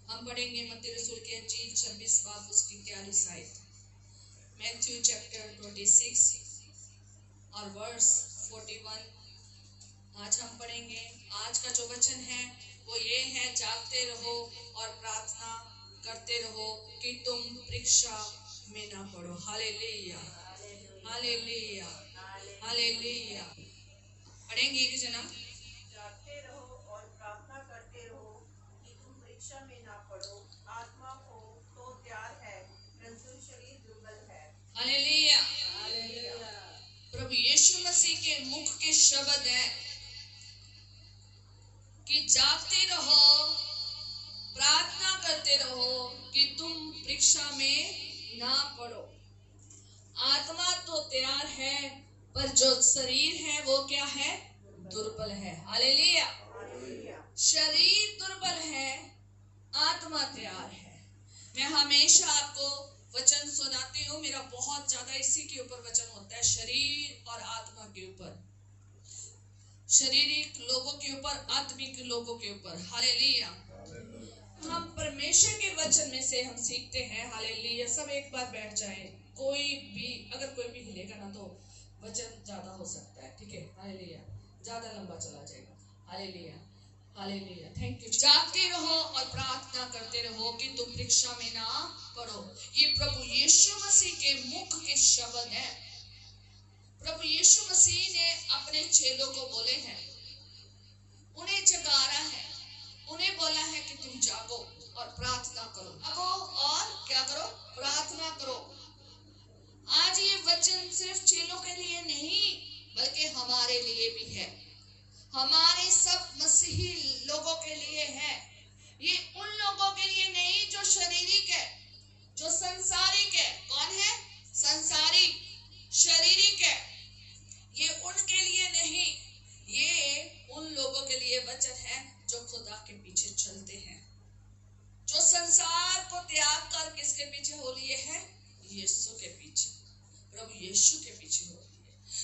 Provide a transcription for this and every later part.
हम पढ़ेंगे मत्ती रसूल की अंजील 26 बाब उसकी 41 आयत, मैथ्यू चैप्टर 26 और वर्स 41। आज हम पढ़ेंगे। आज का जो वचन है वो ये है, जागते रहो और प्रार्थना करते रहो कि तुम परीक्षा में ना पड़ो। Hallelujah, hallelujah, hallelujah. पढ़ेंगे एक जना। जागते रहो और प्रार्थना करते रहो कि तुम परीक्षा में ना पड़ो। आत्मा को तो तैयार है परंतु शरीर दुर्बल है। हालेलुया। हालेलुया। प्रभु यीशु मसीह के मुख के शब्द है कि जागते रहो, प्रार्थना करते रहो कि तुम परीक्षा में ना पड़ो। आत्मा तो तैयार है पर जो शरीर है वो क्या है? दुर्बल है। हालेलुया। शरीर दुर्बल है, आत्मा तैयार है। मैं हमेशा आपको वचन सुनाती हूँ, मेरा बहुत ज्यादा इसी के ऊपर वचन होता है, शरीर और आत्मा के ऊपर, शारीरिक लोगों के ऊपर, आत्मिक लोगों के ऊपर। हालेलुया। हम परमेश्वर के वचन में से हम सीखते हैं। हालेलुया। सब एक बार बैठ जाए, कोई भी अगर कोई भी हिलेगा ना तो वचन ज्यादा हो सकता है, ठीक है? हालेलुया, ज्यादा लंबा चला जाएगा। Hallelujah, hallelujah, thank you. जागते रहो और प्रार्थना करते रहो कि तुम परीक्षा में ना पड़ो। ये प्रभु यीशु मसीह के मुख के शब्द हैं। प्रभु यीशु मसीह ने अपने चेलों को बोले हैं, उन्हें जगाना है, उन्हें बोला है कि तुम जागो और प्रार्थना करो। जागो और क्या करो? प्रार्थना करो। आज ये वचन सिर्फ चेलों के लिए नहीं बल्कि हमारे लिए भी है, हमारे सब मसीही लोगों के लिए है। ये उन लोगों के लिए नहीं जो शारीरिक है, जो संसारिक है। कौन है? संसारिक, शारीरिक है। ये उनके लिए नहीं, ये उन लोगों के लिए वचन है जो खुदा के पीछे चलते हैं, जो संसार को त्याग कर किसके पीछे हो लिए हैं? यीशु के पीछे, प्रभु यीशु के पीछे हो लिए।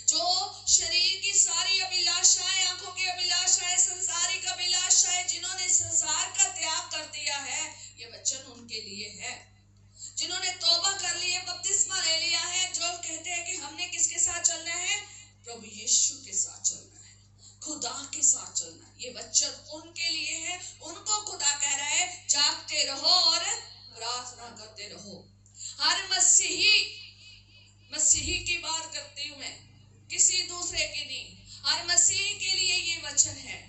जो शरीर की सारी अभिलाषाएं, आंखों की अभिलाषाएं, संसारिक अभिलाषाएं, जिन्होंने संसार का त्याग कर दिया है, ये वचन उनके लिए है। जिन्होंने तौबा कर ली है, बपतिस्मा ले लिया है, जो कहते हैं कि हमने किसके साथ चलना है? प्रभु यीशु के साथ चलना है, खुदा के साथ चलना है। ये वचन उनके लिए है। उनको खुदा कह रहा है, जागते रहो और प्रार्थना करते रहो। हर मसीही की बात करती हूं मैं, किसी दूसरे की नहीं। हर मसीही के लिए ये वचन है।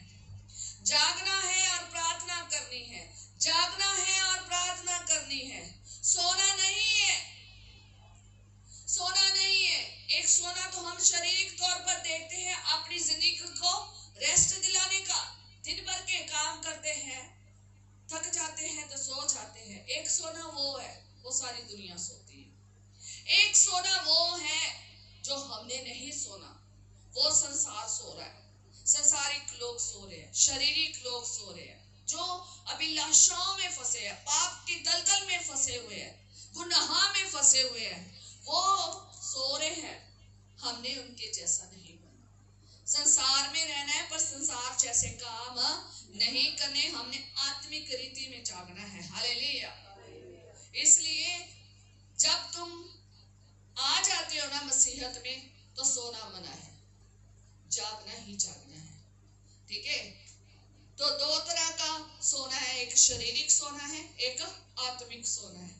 जागना है और प्रार्थना करनी है, जागना है और प्रार्थना करनी है। सोना नहीं है, सोना नहीं है। एक सोना तो हम शारीरिक तौर पर देखते हैं, अपनी जिंदगी को रेस्ट दिलाने का। दिन भर के काम करते हैं, थक जाते हैं तो सो जाते हैं। एक सोना वो है, वो सारी दुनिया सोती है। एक सोना वो है जो हमने नहीं सोना, वो संसार सो रहा है। संसारिक लोग सो रहे हैं, शारीरिक लोग सो रहे हैं, जो अभिलाषाओं में फंसे हैं, पाप की दलदल में फंसे हुए हैं, गुनाह में फंसे हुए हैं, वो सो रहे हैं। हमने उनके जैसा नहीं बनना। संसार में रहना है पर संसार जैसे काम नहीं करने, हमने आत्मिक रीति में जागना है। हालेलुया। इसलिए जब तुम आ जाते हो ना मसीहत में, तो सोना मना है, जागना ही जागना है, ठीक है? तो दो तरह का सोना है, एक शारीरिक सोना है, एक आत्मिक सोना है।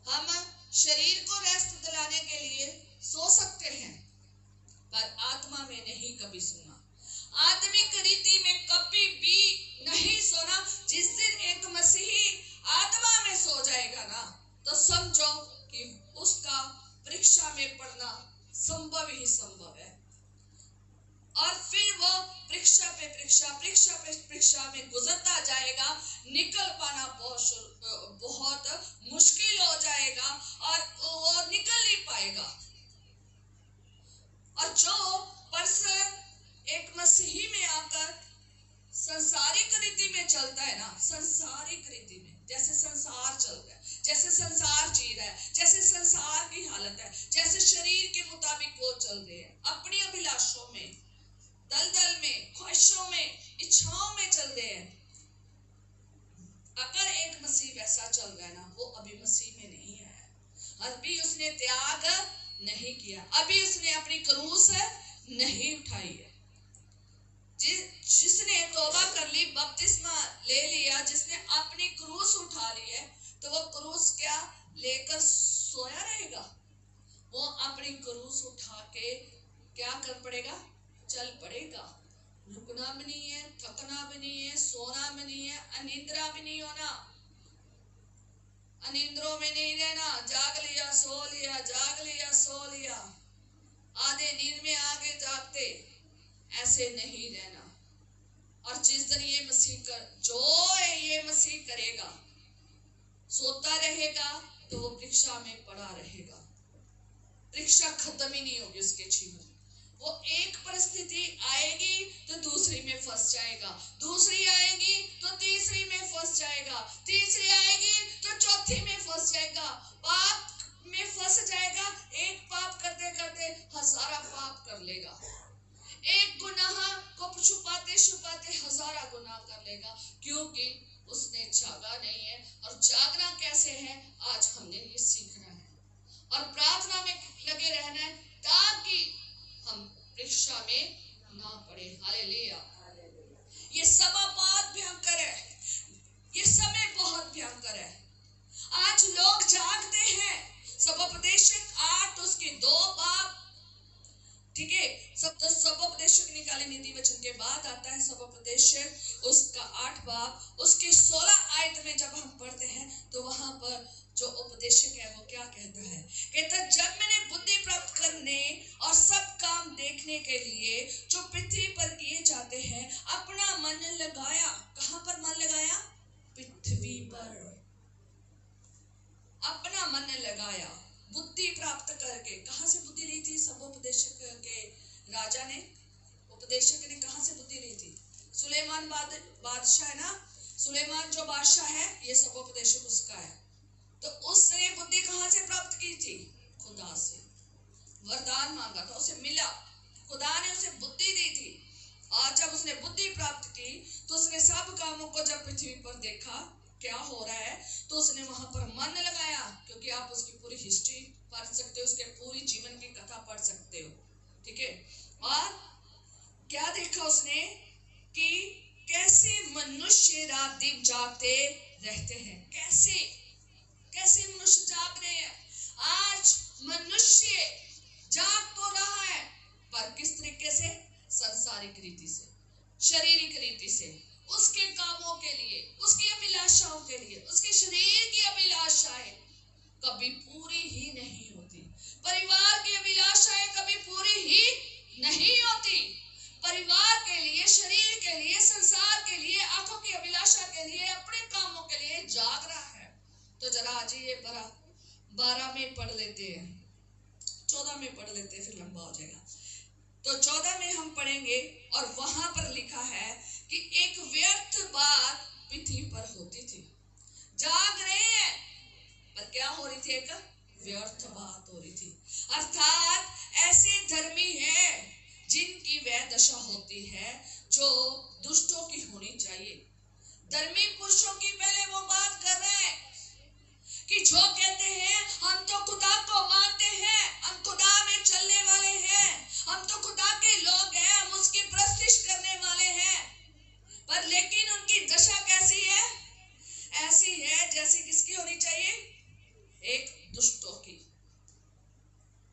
हम शरीर को रेस्ट दिलाने के लिए सो सकते हैं पर आत्मा में नहीं कभी सोना, आत्मिक रीति में कभी भी नहीं सोना। जिस दिन एक मसीही आत्मा में सो जाएगा ना, तो समझो कि उसका परीक्षा में पढ़ना संभव ही संभव है। और फिर वो परीक्षा पे परीक्षा में गुजरता जाएगा, निकल पाना बहुत मुश्किल हो जाएगा और वो निकल नहीं पाएगा। और जो पर्सन एक मसीही में आकर संसारिक रीति में चलता है ना, संसारिक रीति में, जैसे संसार चल रहा है, जैसे संसार जी रहा है, जैसे संसार की हालत है, जैसे शरीर के मुताबिक वो चल रहे हैं, अपनी अभिलाषों में, दलदल में, ख्वाहिशों में, इच्छाओं में चल रहे हैं। अगर एक मसीह वैसा चल रहा है ना, वो अभी मसीह में नहीं है, अभी उसने त्याग नहीं किया, अभी उसने अपनी क्रूस नहीं उठाई है। जिसने तौबा कर ली, बपतिस्मा ले लिया, जिसने अपनी क्रूस उठा ली है, तो वो क्रूस क्या लेकर सोया रहेगा? वो अपनी क्रूस उठा के क्या कर पड़ेगा? चल पड़ेगा। रुकना भी नहीं है, थकना भी नहीं है, सोना भी नहीं है, अनिद्रा भी नहीं होना, अनिद्रों में नहीं रहना, जाग लिया सो लिया, जाग लिया सो लिया, आधे नींद में आगे जागते, ऐसे नहीं रहना। और जिस दिन ये मसीह करेगा, सोता रहेगा, तो वो परीक्षा में पड़ा रहेगा, परीक्षा खत्म ही नहीं होगी उसके जीवन। वो एक परिस्थिति आएगी तो दूसरी में फंस जाएगा, दूसरी आएगी तो तीसरी में फंस जाएगा, तीसरी आएगी तो चौथी में फंस जाएगा, पाप में फंस जाएगा। एक पाप करते करते हजारा पाप कर लेगा, एक गुनाह को छुपाते छुपाते हजारा गुनाह कर लेगा, क्योंकि उसने जागा नहीं है। और जागना कैसे है, आज हमने ये सीखना है और प्रार्थना में लगे रहना है, ताकि हम परीक्षा में ना पड़े। हालेलुया। ये समय बहुत भयंकर है, ये समय बहुत भयंकर है। आज लोग जागते हैं, सबोपदेशक 8 उसके 2 बाब, ठीक है, सबोपदेशक निकाले नीति वचन के बाद आता है सबोपदेशक उसका 8 बाब उसके 16 आयत में जब हम पढ़ते हैं, तो वहां पर जो उपदेशक है वो क्या कहता है? कहता है, जब मैंने बुद्धि प्राप्त करने और सब काम देखने के लिए जो पृथ्वी पर किए जाते हैं अपना मन लगाया। कहां पर मन लगाया? पृथ्वी पर अपना मन लगाया, बुद्धि प्राप्त करके। कहां से बुद्धि ली थी? सबोपदेशक के राजा ने, उपदेशक ने कहां से बुद्धि ली थी? सुलेमान बादशाह है ना, सुलेमान जो बादशाह है, ये सबोपदेशक उसका है। तो उसने बुद्धि कहां से प्राप्त की थी? खुदा से। वरदान मांगा था, उसे मिला, खुदा ने उसे बुद्धि दी थी। और जब उसने बुद्धि प्राप्त की तो उसने सब कामों को जब पृथ्वी पर देखा क्या हो रहा है, तो उसने वहां पर मन लगाया। क्योंकि आप उसकी पूरी हिस्ट्री पढ़ सकते हो, उसके पूरी जीवन की कथा पढ़ सकते हो, ठीक है। और क्या देखा उसने कि कैसे मनुष्य रात दिन जागते रहते हैं, कैसे मनुष्य जाग रहे हैं। आज मनुष्य जाग तो रहा है, पर किस तरीके से? सांसारिक रीति से, शारीरिक रीति से, उसके कामों के लिए, उसकी अभिलाषाओं के लिए। उसके शरीर की अभिलाषाएं कभी पूरी ही नहीं होती, परिवार की अभिलाषाएं कभी पूरी ही नहीं होती। परिवार के लिए, शरीर के लिए, संसार के लिए, आंखों की अभिलाषा के लिए, अपने कामों के लिए जाग रहा है। तो जरा आज ये 12 में पढ़ लेते हैं, 14 में पढ़ लेते हैं, फिर लंबा हो जाएगा। तो 14 में हम पढ़ेंगे और वहां पर लिखा है कि एक व्यर्थ बात पृथ्वी पर होती थी। जाग रहे हैं, पर क्या हो रही थी? एक व्यर्थ बात हो रही थी। अर्थात ऐसे धर्मी हैं जिनकी वह दशा होती है जो दुष्टों की होनी चाहिए। धर्मी पुरुषों की पहले वो बात कर रहे हैं कि जो कहते हैं हम तो खुदा को मानते हैं, हम खुदा में चलने वाले हैं, हम तो खुदा के लोग हैं, हम उसकी प्रस्तिश करने वाले हैं। पर लेकिन उनकी दशा कैसी है? ऐसी है जैसी किसकी होनी चाहिए? एक दुष्टों की।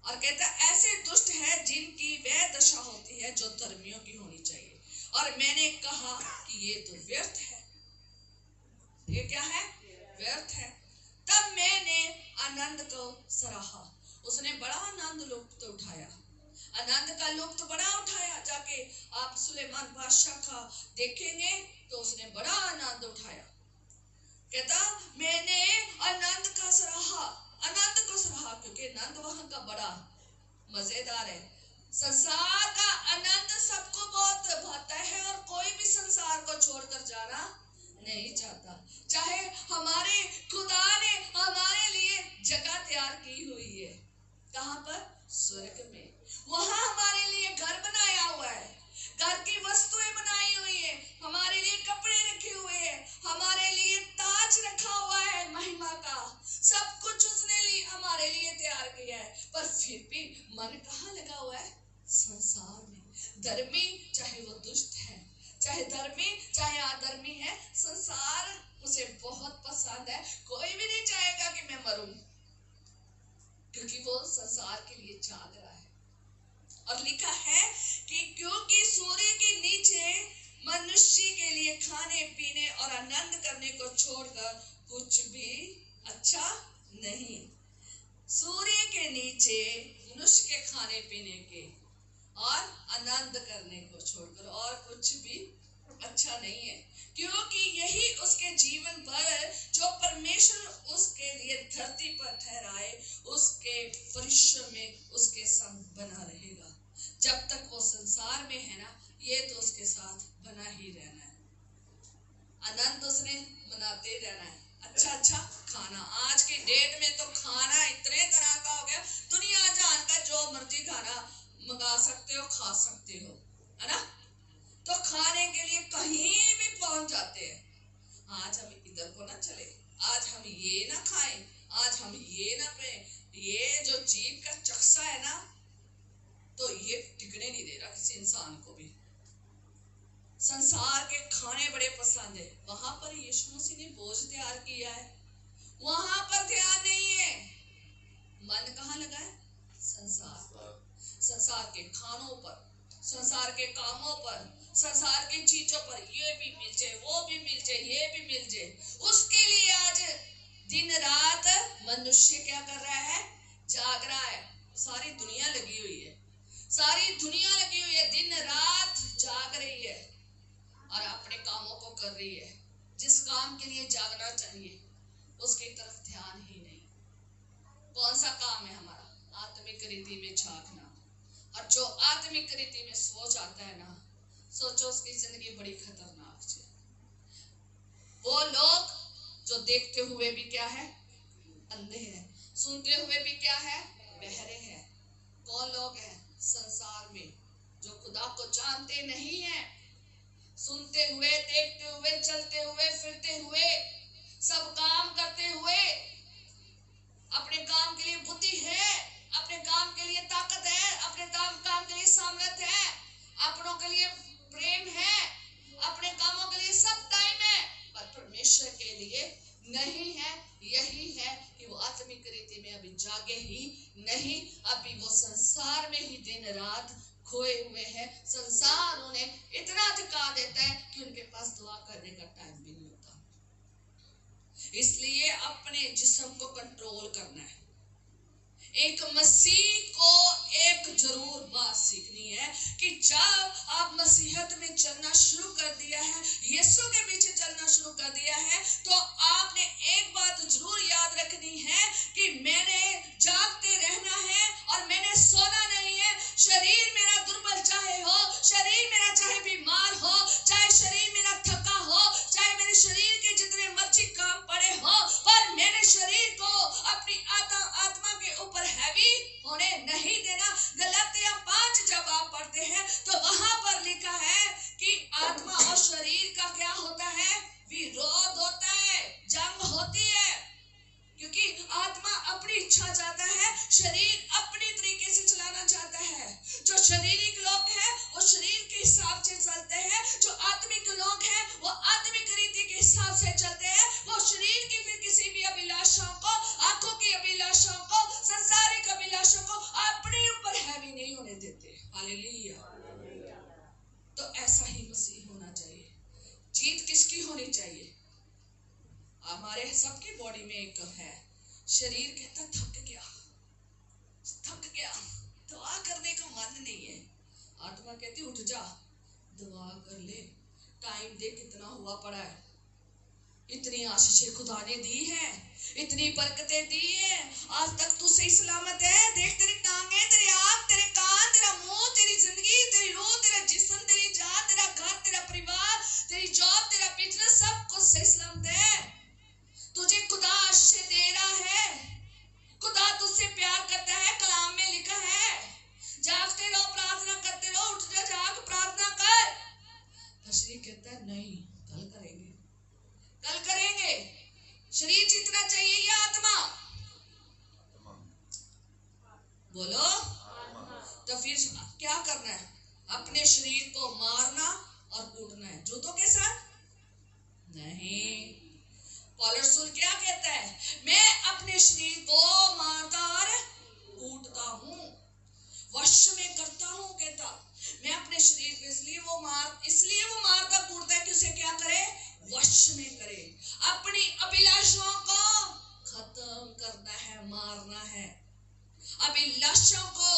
और कहता ऐसे दुष्ट है जिनकी वह दशा होती है जो धर्मियों की होनी चाहिए। और मैंने कहा कि ये तो व्यर्थ है। ये क्या है? व्यर्थ है। तब मैंने आनंद को सराहा। उसने बड़ा आनंद लुत्फ उठाया, आनंद का लुत्फ बड़ा उठाया। जाके आप सुलेमान बादशाह का देखेंगे तो उसने बड़ा आनंद उठाया। कहता मैंने आनंद का सराहा, आनंद को सराहा, क्योंकि आनंद वहां का बड़ा मजेदार है। संसार का आनंद सबको बहुत भाता है और कोई भी संसार को छोड़कर जाना नहीं चाहता। चाहे हमारे खुदा ने हमारे लिए जगह तैयार की हुई है, कहां पर? स्वर्ग में। वहां हमारे लिए घर बनाया हुआ है, घर की वस्तुएं बनाई हुई है, हमारे लिए कपड़े रखे हुए हैं, हमारे लिए ताज रखा हुआ धर्मी चाहे वो दुष्ट है, चाहे धर्मी चाहे अधर्मी है, संसार उसे बहुत पसंद है। कोई भी नहीं चाहेगा कि मैं मरूं, क्योंकि वो संसार के लिए जाग रहा है। और लिखा है कि क्योंकि सूर्य के नीचे मनुष्य के लिए खाने पीने और आनंद करने को छोड़कर कुछ भी अच्छा नहीं। सूर्य के नीचे मनुष्य के खाने पीने के और आनंद करने को छोड़कर और कुछ भी अच्छा नहीं है, क्योंकि यही उसके जीवन भर जो परमेश्वर उसके लिए धरती पर ठहराए उसके परिश्रम में उसके संग बना रहेगा। जब तक वो संसार में है ना, ये तो उसके साथ बना ही रहना है, आनंद उसने मनाते रहना है। अच्छा खाना, आज की डेट में तो खाना इतने तरह का हो गया, दुनिया जान का जो मर्जी खाना मंगा सकते हो, खा सकते हो, है ना। तो खाने के लिए कहीं भी पहुंच जाते हैं। आज हम इधर को ना चले, आज हम ये ना खाएं, आज हम ये ना पे, ये जो जीभ का चक्सा है ना, तो ये टिकने नहीं दे रहा किसी इंसान को भी। संसार के खाने बड़े पसंद है, वहां पर यीशु मसीह ने बोझ तैयार किया है, वहां पर ध्यान नहीं है। मन कहाँ लगा है? संसार पर, संसार के खानों पर, संसार के कामों पर, संसार की चीजों पर। ये भी मिल जाए, वो भी मिल जाए, ये भी मिल जाए, उसके लिए आज दिन रात मनुष्य क्या कर रहा है? जाग रहा है। सारी दुनिया लगी हुई है, सारी दुनिया लगी हुई है, दिन रात जाग रही है और अपने कामों को कर रही है। जिस काम के लिए जागना चाहिए उसकी तरफ ध्यान ही नहीं। कौन सा काम है हमारा? आत्मिक रीति में झांकना। और जो आत्मिक रीति में सो जाता है ना, सोचो उसकी जिंदगी बड़ी खतरनाक है। वो लोग जो देखते हुए भी क्या है? अंधे हैं, सुनते हुए भी क्या है? बहरे हैं। कौन लोग हैं संसार में जो खुदा को जानते नहीं हैं? सुनते हुए, देखते हुए, चलते हुए, फिरते हुए, सब काम करते हुए, अपने काम के लिए बुद्धि है, अपने काम के लिए ताकत है, अपने काम के लिए सामर्थ्य है, अपनों के लिए प्रेम है, अपने कामों के लिए सब टाइम है, पर परमेश्वर के लिए नहीं है। यही है कि वो आत्मिक रीति में अभी जागे ही नहीं, अभी वो संसार में ही दिन रात खोए हुए हैं। संसार उन्हें इतना थका देता है कि उनके पास दुआ करने का टाइम भी नहीं होता। इसलिए अपने जिस्म को कंट्रोल करना है। एक मसीह को एक जरूर बात सीखनी है कि जब आप मसीहत में चलना शुरू कर दिया है, यीशु के पीछे चलना शुरू कर दिया है, तो आपने एक बात जरूर याद रखनी है कि मैंने जागते रहना है और मैंने सोना नहीं है। शरीर मेरा दुर्बल चाहे हो, शरीर मेरा चाहे बीमार हो, चाहे शरीर मेरा थका हो, चाहे मेरे शरीर के जितने मर्जी काम पड़े हो, पर मैंने शरीर को अपनी आत्मा के ऊपर हैवी होने नहीं देना। गलातिया 5 जब आप पढ़ते हैं तो वहां पर लिखा है कि आत्मा और शरीर का क्या होता है? विरोध होता है, जंग होती है, क्योंकि आत्मा अपनी इच्छा चाहता है, शरीर अपनी तरीके से चलाना चाहता है। जो शारीरिक लोग हैं वो शरीर के हिसाब से चलते हैं, जो आत्मिक लोग हैं वो आत्मिक रीति के हिसाब से चलते हैं। वो शरीर की फिर किसी भी अभिलाषाओं को, आंखों की अभिलाषाओं को, संसारिक अभिलाषाओं को अपने ऊपर हैवी नहीं होने देते। हालेलुया। तो ऐसा ही मसीह होना चाहिए। जीत किसकी होनी चाहिए? हमारे सबकी बॉडी में एक है, शरीर कहता थक गया, दुआ करने का मन नहीं है। आत्मा कहती उठ जा, दुआ कर ले, टाइम दे, कितना हुआ पड़ा है। इतनी आशीषें खुदा ने दी है, इतनी बरकतें दी है, आज तक तू सही सलामत है। देख तेरी टांगे, तेरी आंख, तेरे कान, तेरा मुंह, तेरी जिंदगी, तेरी रूह, तेरा जिस्म, तेरी जान, तेरा घर, तेरा परिवार, तेरी जॉब, तेरा बिजनेस, सब कुछ सही सलामत है। तुझे खुदा आशीष दे रहा है, खुदा तुझसे प्यार करता है। कलाम में लिखा है जागते रहो, प्रार्थना करते रहो, उठ जा, जाग प्रार्थना कर। पर शरीर कहता है नहीं, कल करेंगे, कल करेंगे। शरीर जीतना चाहिए या आत्मा? बोलो। तो फिर क्या करना है? अपने शरीर को मारना और कूटना है। जूतों के साथ नहीं। पौलुस रसूल क्या कहता है? मैं अपने शरीर को मारता और कूटता हूं, वश में करता हूं। कहता मैं अपने शरीर को इसलिए वो मारता कूटता है कि उसे क्या करे? वश में करे। अपनी अभिलाषाओं को खत्म करना है, मारना है। अभिलाषाओं को,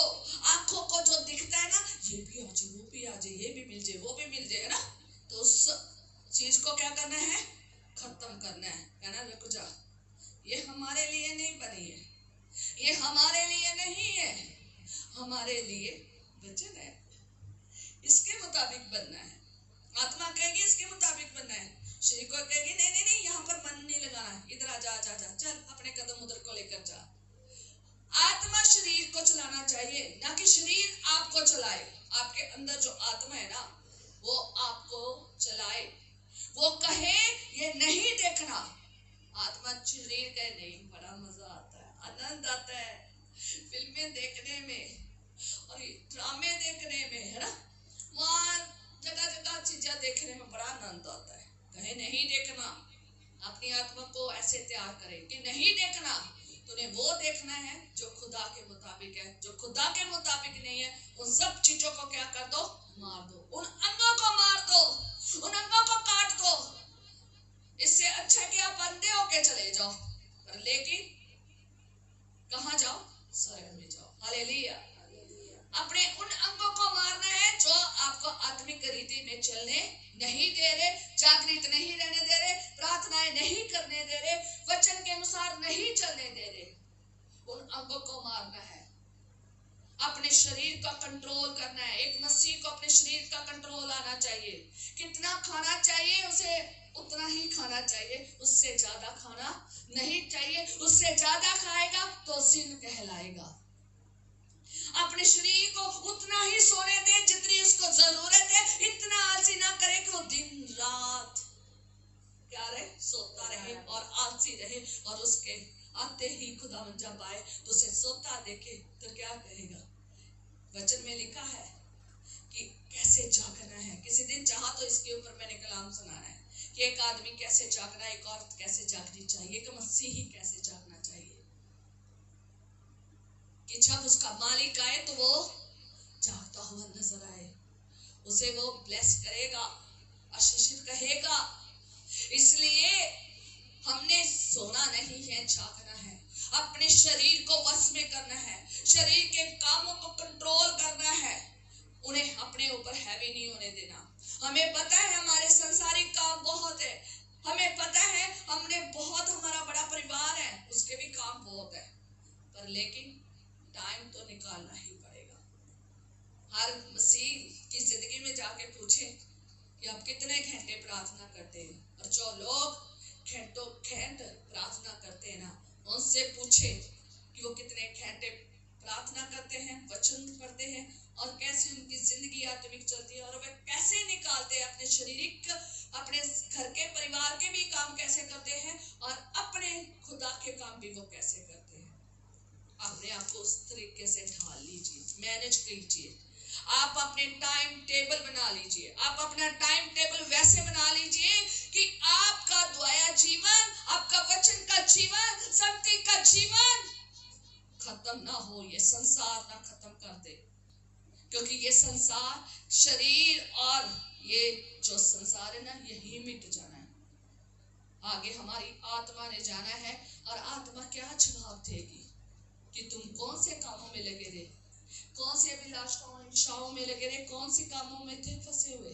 आंखों को जो दिखता है ना, ये भी आ जाए, वो भी आ जाए, ये भी मिल जाए, वो भी मिल जाए, है ना, तो उस चीज को क्या करना है? खत्म करना है। कहना रुक जा, ये हमारे लिए नहीं बनी है, ये हमारे लिए नहीं है, हमारे लिए वचन है, इसके मुताबिक बनना है। आत्मा कहेगी इसके मुताबिक बनना है, शरीर को कहेगी नहीं नहीं नहीं, यहाँ पर मन नहीं लगाना, इधर आ जा, जा जा, चल अपने कदम उधर को लेकर जा। आत्मा शरीर को चलाना चाहिए, ना कि शरीर आपको चलाए। आपके अंदर जो आत्मा है ना, वो आपको चलाए, वो कहे ये नहीं देखना। आत्मा शरीर कहे नहीं, बड़ा मजा आता है, आनंद आता है फिल्में देखने में और ड्रामे देखने में, है ना, वहां जगह जगह चीजें देखने में बड़ा आनंद आता है। कहे नहीं देखना। अपनी आत्मा को ऐसे तैयार करे कि नहीं देखना, तूने वो देखना है जो खुदा के मुताबिक है। जो खुदा के मुताबिक नहीं है, उन सब चीजों को क्या कर दो? मार दो। उन अंगों को मार दो, उन अंगों को काट दो। इससे अच्छा कि आप अंधे होके चले जाओ, पर लेकिन कहां जाओ? स्वर्ग में जाओ। हालेलुया। अपने उन अंगों को मारना है जो आपको आत्मिक रीति में चलने नहीं दे रहे, जागृत नहीं रहने दे रहे, प्रार्थनाएं नहीं करने दे रहे, वचन के अनुसार नहीं चलने दे रहे। उन अंगों को मारना है, अपने शरीर का कंट्रोल करना है। एक मसीह को अपने शरीर का कंट्रोल आना चाहिए। कितना खाना चाहिए उसे उतना ही खाना चाहिए, उससे ज्यादा खाना नहीं चाहिए। उससे ज्यादा खाएगा तो सिन कहलाएगा। अपने शरीर को उतना ही सोने दे जितनी उसको जरूरत है। इतना आलसी ना करे कि वो दिन रात क्या रहे? सोता रहे और आलसी रहे, और उसके आते ही खुदावंद जब आए तो उसे सोता देखे तो क्या कहेगा? वचन में लिखा है कि कैसे जागना है। किसी दिन चाहा तो इसके ऊपर मैंने कलाम सुनाना है कि एक आदमी कैसे जागना, एक औरत कैसे जागनी चाहिए, एक मसीही कैसे जागना चाहिए, कि जब उसका मालिक आए तो वो जागता हुआ नजर आए, उसे वो ब्लेस करेगा, आशीषित कहेगा। इसलिए हमने सोना नहीं है, जागना है। अपने शरीर को वश में करना है, शरीर के कामों को कंट्रोल करना है, उन्हें अपने ऊपर हैवी नहीं होने देना। हमें पता है हमारे संसारिक काम बहुत है, हमें पता है हमने बहुत, हमारा बड़ा परिवार है, उसके भी काम बहुत है, पर लेकिन टाइम तो निकालना ही पड़ेगा। हर मसीह की जिंदगी में जाके पूछे कि आप कितने घंटे प्रार्थना करते हैं, और जो लोग घंटों घंटे प्रार्थना करते हैं ना, उनसे पूछे कि वो कितने घंटे प्रार्थना करते हैं, वचन पढ़ते हैं, और कैसे उनकी जिंदगी आत्मिक चलती है, और वे कैसे निकालते हैं अपने शारीरिक, अपने घर के परिवार के भी काम कैसे करते हैं, और अपने खुदा के काम भी वो कैसे करते हैं। अपने आप को उस तरीके से ढाल लीजिए, मैनेज कीजिए। आप अपने टाइम टेबल बना लीजिए, आप अपना टाइम टेबल वैसे बना लीजिए कि आपका दुआया जीवन, आपका वचन का जीवन, शक्ति का जीवन खत्म ना हो, ये संसार ना खत्म कर दे। क्योंकि ये संसार, शरीर और ये जो संसार है ना, यही मिट जाना है। आगे हमारी आत्मा ने जाना है, और आत्मा क्या जवाब देगी कि तुम कौन से कामों में लगे रहे, कौन से अभिलाषाओं इच्छाओं में लगे रहे, कौन से कामों में थे फंसे हुए।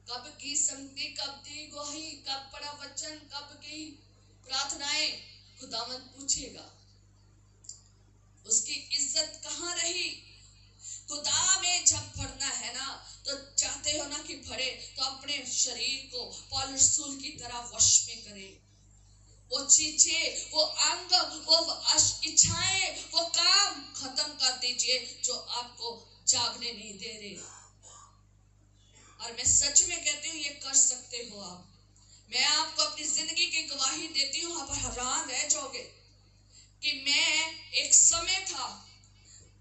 कब की संगति, कब दी गवाही, कब पढ़ा वचन, कब की प्रार्थनाएं, खुदावंद पूछेगा। उसकी इज्जत कहाँ रही? खुदा में जब पढ़ना है ना, तो चाहते हो ना कि पढ़े, तो अपने शरीर को पौलुस रसूल की तरह वश में करे। वो चीजें, वो अंग, वो इच्छाएं, वो काम खत्म कर दीजिए जो आपको जागने नहीं दे रहे। और मैं सच में कहती हूँ, ये कर सकते हो आप। मैं आपको अपनी जिंदगी की गवाही देती हूँ, आप हैरान रह जाओगे कि मैं, एक समय था,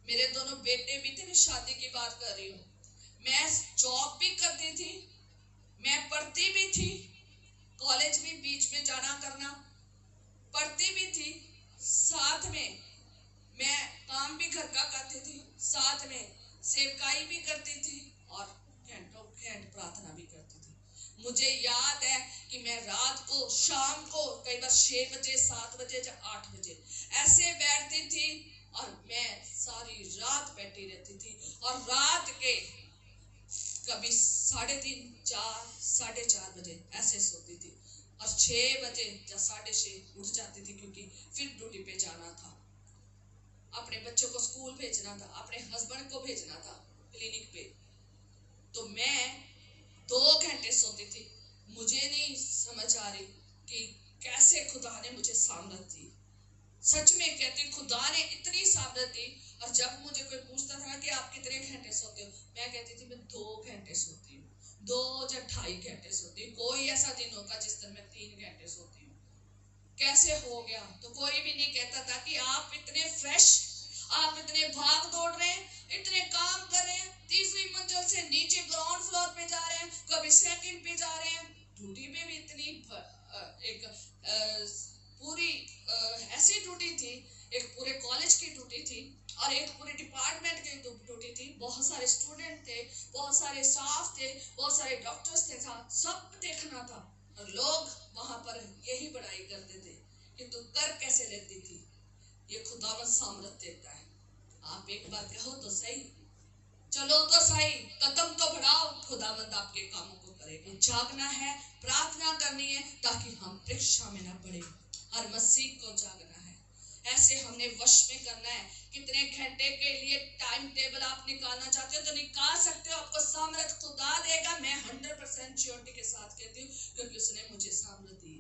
मेरे दोनों बेटे भी थे, मैं शादी की बात कर रही हूँ। मैं जॉब भी करती थी, मैं पढ़ती भी थी, कॉलेज भी बीच में जाना करना, पढ़ती भी थी, साथ में मैं काम भी घर का करती थी, साथ में सेवकाई भी करती थी और घंटों घंटे प्रार्थना भी करती थी। मुझे याद है कि मैं रात को, शाम को कई बार 6 बजे, 7 बजे या 8 बजे ऐसे बैठती थी और मैं सारी रात बैठी रहती थी और रात के कभी 3:30, 4, 4:30 बजे ऐसे सोती थी और 6 बजे या 6:30 उठ जाती थी, क्योंकि फिर ड्यूटी पे जाना था, अपने बच्चों को स्कूल भेजना था, अपने हस्बैंड को भेजना था क्लिनिक पे। तो मैं 2 घंटे सोती थी। मुझे नहीं समझ आ रही कि कैसे खुदा ने मुझे सामर्थ दी। सच में कहती, खुदा ने इतनी सामर्थ दी। और जब मुझे कोई पूछता था ना कि आप कितने घंटे सोते हो, मैं कहती थी मैं 2 घंटे सोती हूँ, 2 या 2.5 घंटे सोती हूँ। कोई ऐसा दिन होगा जिस दिन मैं 3 घंटे सोती हूँ। कैसे हो गया? तो कोई भी नहीं कहता था कि आप इतने फ्रेश, आप इतने भाग दौड़ रहे हैं, इतने काम कर रहे हैं, 3री मंजिल से नीचे ग्राउंड फ्लोर पे जा रहे हैं, कभी 2nd पे जा रहे हैं, ड्यूटी में भी इतनी एक पूरी ऐसी ड्यूटी थी, एक पूरे कॉलेज की ड्यूटी थी और एक पूरे डिपार्टमेंट की ड्यूटी थी। बहुत सारे स्टूडेंट थे, बहुत सारे स्टाफ थे, बहुत सारे डॉक्टर्स थे, सब देखना था। और लोग वहां पर यही बड़ाई करते थे कि तू कर कैसे लेती थी। ये खुदावंद सामर्थ देता है। आप एक बार कहो तो सही, चलो तो सही, कदम तो बढ़ाओ, खुदावंद आपके कामों को करेगा। जागना है, प्रार्थना करनी है ताकि हम परीक्षा में ना पड़े। हर मसीह को जागना है, ऐसे हमने वश में करना है। कितने घंटे के लिए टाइम टेबल आप निकालना चाहते हो तो निकाल सकते हो, आपको सामर्थ खुदा देगा। मैं 100% श्योरिटी के साथ कहती हूँ, क्योंकि उसने मुझे सामर्थ दी।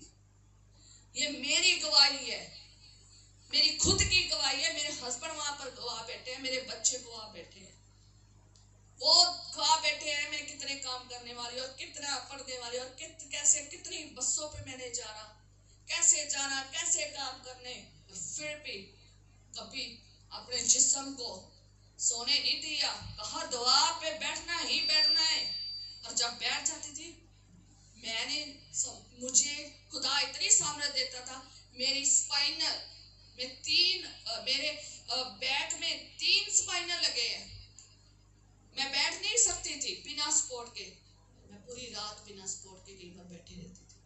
ये मेरी गवाही है, मेरी खुद की गवाही है। मेरे हस्बैंड वहां पर गवाह बैठे हैं, मेरे बच्चे गवाह बैठे हैं, वो गवाह बैठे हैं मैं कितने काम करने वाली और कितना पढ़ने वाली और कैसे कितनी बसों पे मैंने जाना, कैसे काम करने। और फिर भी कभी अपने जिस्म को सोने नहीं दिया, कहा दुआ पे बैठना ही बैठना है। और जब बैठ जाती थी, मुझे खुदा इतनी सामर्थ देता था। मेरी स्पाइनल में 3 मेरे बैक में 3 स्पाइनल लगे हैं। मैं बैठ नहीं सकती थी बिना सपोर्ट के। मैं पूरी रात बिना सपोर्ट के कई बार बैठी रहती थी।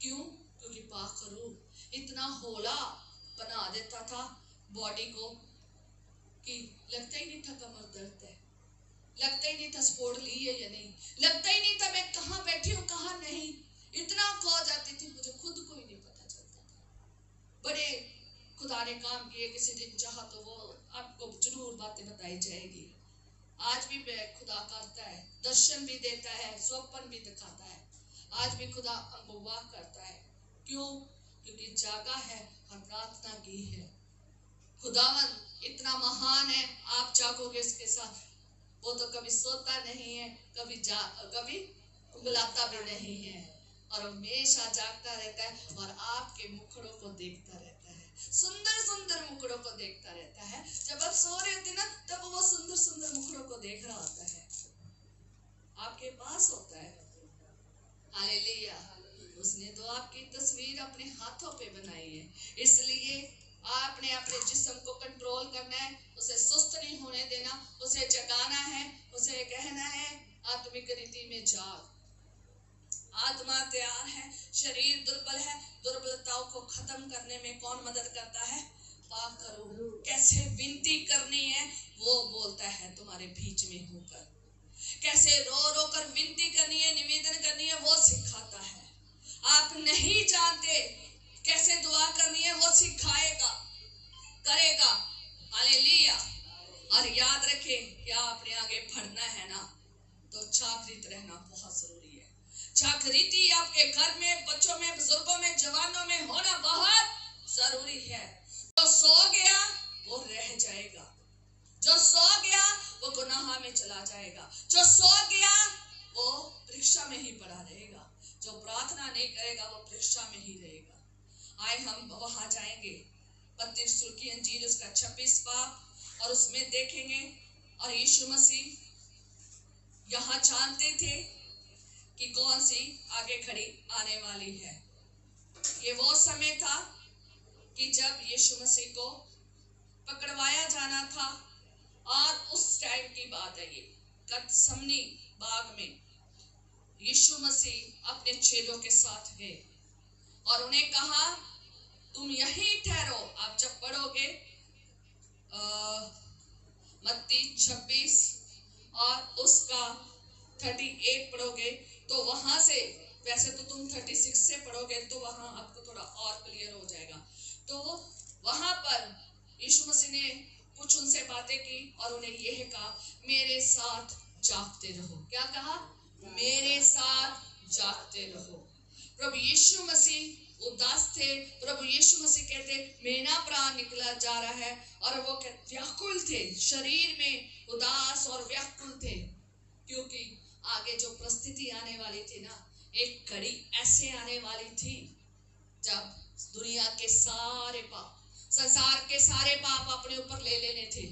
क्यों? क्योंकि पाक रूह इतना होला बना देता था बॉडी को कि लगता ही नहीं था कमर दर्द है, लगता ही नहीं था सपोर्ट ली है या नहीं, लगता ही नहीं था मैं कहाँ बैठी हूँ कहाँ नहीं। इतना खो जाती थी, मुझे खुद को ही नहीं पता चलता था। बड़े खुदा ने काम किए, किसी दिन चाहा तो वो आपको जरूर बातें बताई जाएगी। आज भी खुदा करता है, दर्शन भी देता है, स्वप्न भी दिखाता है। आज भी खुदा अगुवा करता है। क्यों? क्योंकि जागा है और प्रार्थना की है। खुदावन इतना महान है, आप जागोगे इसके साथ। वो तो कभी सोता नहीं है, कभी उंगलाता भी नहीं है, और हमेशा जागता रहता है और आपके मुखड़ों को देखता रहता है, सुंदर सुंदर मुखड़ों को देखता रहता है। जब आप सो रहे होते ना, तब वो सुंदर सुंदर मुखड़ों को देख रहा होता है, आपके पास होता है। हालेलुया। उसने तो आपकी तस्वीर अपने हाथों पे बनाई है, इसलिए आपने अपने जिस्म को कंट्रोल करना है, उसे सुस्त नहीं होने देना, उसे जगाना है, उसे कहना है आत्मिक रीति में जाग। आत्मा तैयार है, शरीर दुर्बल है, दुर्बलताओं को खत्म करने में कौन मदद करता है? पाक करो। कैसे विनती करनी है वो बोलता है तुम्हारे बीच में होकर। कैसे रो रो कर विनती करनी है, निवेदन करनी है, वो सिखाता है। आप नहीं जानते कैसे दुआ करनी है, वो सिखाएगा, करेगा। हालेलुया। और याद रखें, क्या आपने आगे बढ़ना है ना, तो जागृत रहना बहुत जरूरी है। जागृति आपके घर में, बच्चों में, बुजुर्गों में, जवानों में होना बहुत जरूरी है। जो सो गया वो रह जाएगा, जो सो गया वो गुनाह में चला जाएगा, जो सो गया वो परीक्षा में ही पड़ा रहेगा, जो प्रार्थना नहीं करेगा वो परीक्षा में ही रहेगा। आए हम वहां जाएंगे, मत्ती रसूल की अंजील उसका 26 बाब और उसमें देखेंगे। और यीशु मसीह यहाँ जानते थे कि कौन सी आगे खड़ी आने वाली है। ये वो समय था कि जब यीशु मसीह को पकड़वाया जाना था। और उस टाइम की बात है ये, गतसमनी बाग में यीशु मसीह अपने चेलों के साथ गए और उन्हें कहा तुम यहीं ठहरो। आप जब पढ़ोगे मत्ती 26 और उसका 38 पढ़ोगे तो वहां से, वैसे तो तुम 36 से पढ़ोगे तो वहां आपको थोड़ा और क्लियर हो जाएगा। तो वहां पर यीशु मसीह ने कुछ उनसे बातें की और उन्हें यह कहा मेरे साथ जागते रहो। क्या कहा? मेरे साथ जागते रहो। प्रभु यीशु मसीह उदास थे। प्रभु यीशु मसीह कहते मेरा प्राण निकला जा रहा है और वो व्याकुल थे, शरीर में उदास और व्याकुल थे, क्योंकि आगे जो परिस्थिति आने वाली थी ना, एक घड़ी ऐसे आने वाली थी जब दुनिया के सारे पाप, संसार के सारे पाप अपने ऊपर ले लेने थे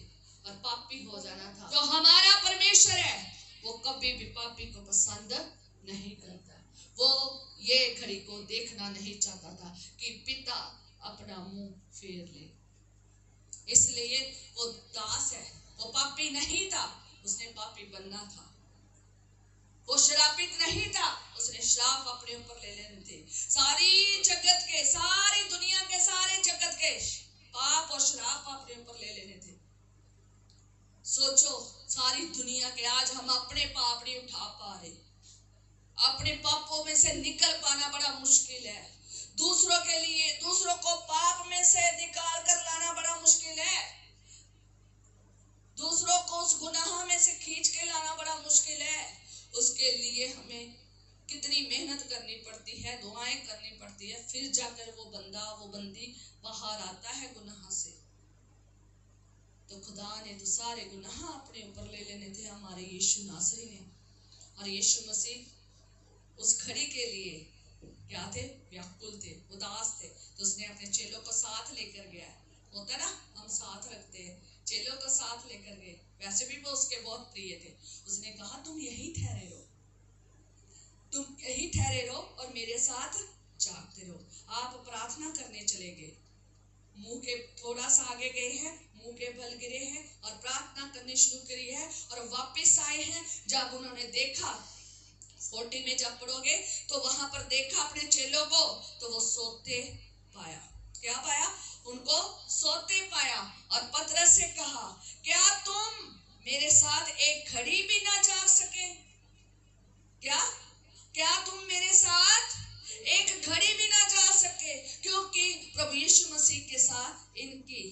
और पापी हो जाना था। जो हमारा परमेश्वर है वो कभी भी पापी को पसंद नहीं करता। वो ये घड़ी को देखना नहीं चाहता था कि पिता अपना मुंह फेर ले। इसलिए वो दास है, वो पापी नहीं था, उसने पापी बनना था। वो श्रापित नहीं था, उसने श्राप अपने ऊपर ले लेने थे। सारी जगत के, सारी दुनिया के, सारे जगत के पाप और श्राप अपने ऊपर ले लेने थे। सोचो, सारी दुनिया के आज हम अपने पाप नहीं उठा पा रहे, अपने पापों में से निकल पाना बड़ा मुश्किल है। दूसरों के लिए, दूसरों को पाप में से निकाल कर लाना बड़ा मुश्किल है। दूसरों को उस गुनाह में से खींच के लाना बड़ा मुश्किल है। उसके लिए हमें कितनी मेहनत करनी पड़ती है, दुआएं करनी पड़ती है, फिर जाकर वो बंदा, वो बंदी बाहर आता है गुनाह से। तो खुदा ने तो सारे गुनाह अपने ऊपर ले लेने थे हमारे यीशु नासरी ने। और यीशु मसीह उस घड़ी के लिए क्या थे? व्याकुल थे, उदास थे। तो उसने अपने चेलों को साथ लेकर गया। होता ना, हम साथ रखते हैं, चेलों को साथ लेकर गए। वैसे भी वो उसके बहुत प्रिय थे। उसने कहा तुम यहीं ठहरे रहो, तुम यहीं ठहरे रहो और मेरे साथ जागते रहो। आप प्रार्थना करने चले गए, मुंह के थोड़ा सा आगे गए हैं, मुंह के बल गिरे हैं और प्रार्थना करनी शुरू करी है और वापस आए हैं। जब उन्होंने देखा, 40 में जब पढ़ोगे तो वहां पर देखा अपने चेलों को, तो वो सोते पाया। क्या पाया? उनको सोते पाया। और पतरस से कहा क्या तुम मेरे साथ एक घड़ी भी ना जाग सके? क्या तुम मेरे साथ एक घड़ी भी ना जा सके? क्योंकि प्रभु यीशु मसीह के साथ इनकी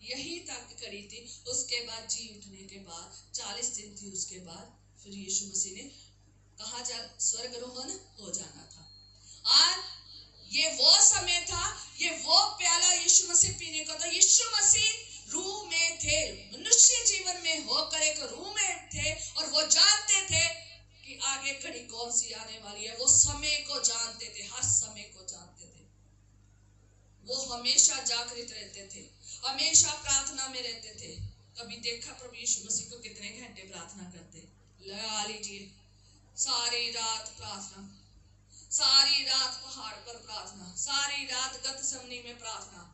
यही तक कड़ी थी। उसके बाद जी उठने के बाद 40 दिन थी, उसके बाद फिर यीशु मसीह ने कहा जा स्वर्गारोहण हो जाना था। आज ये वो समय था, ये वो प्याला यीशु मसीह पीने को था। यीशु मसीह रूह में थे, मनुष्य जीवन में होकर एक रूह में थे और वो जानते थे कि आगे घड़ी कौन सी आने वाली है। वो समय को जानते थे, हर समय को जानते थे। वो हमेशा जागृत रहते थे, हमेशा प्रार्थना में रहते थे। कभी देखा प्रभु यीशु मसीह को कितने घंटे प्रार्थना करते? लगा लीजिए, सारी रात प्रार्थना, सारी रात पहाड़ पर प्रार्थना, सारी रात गतसमनी में प्रार्थना,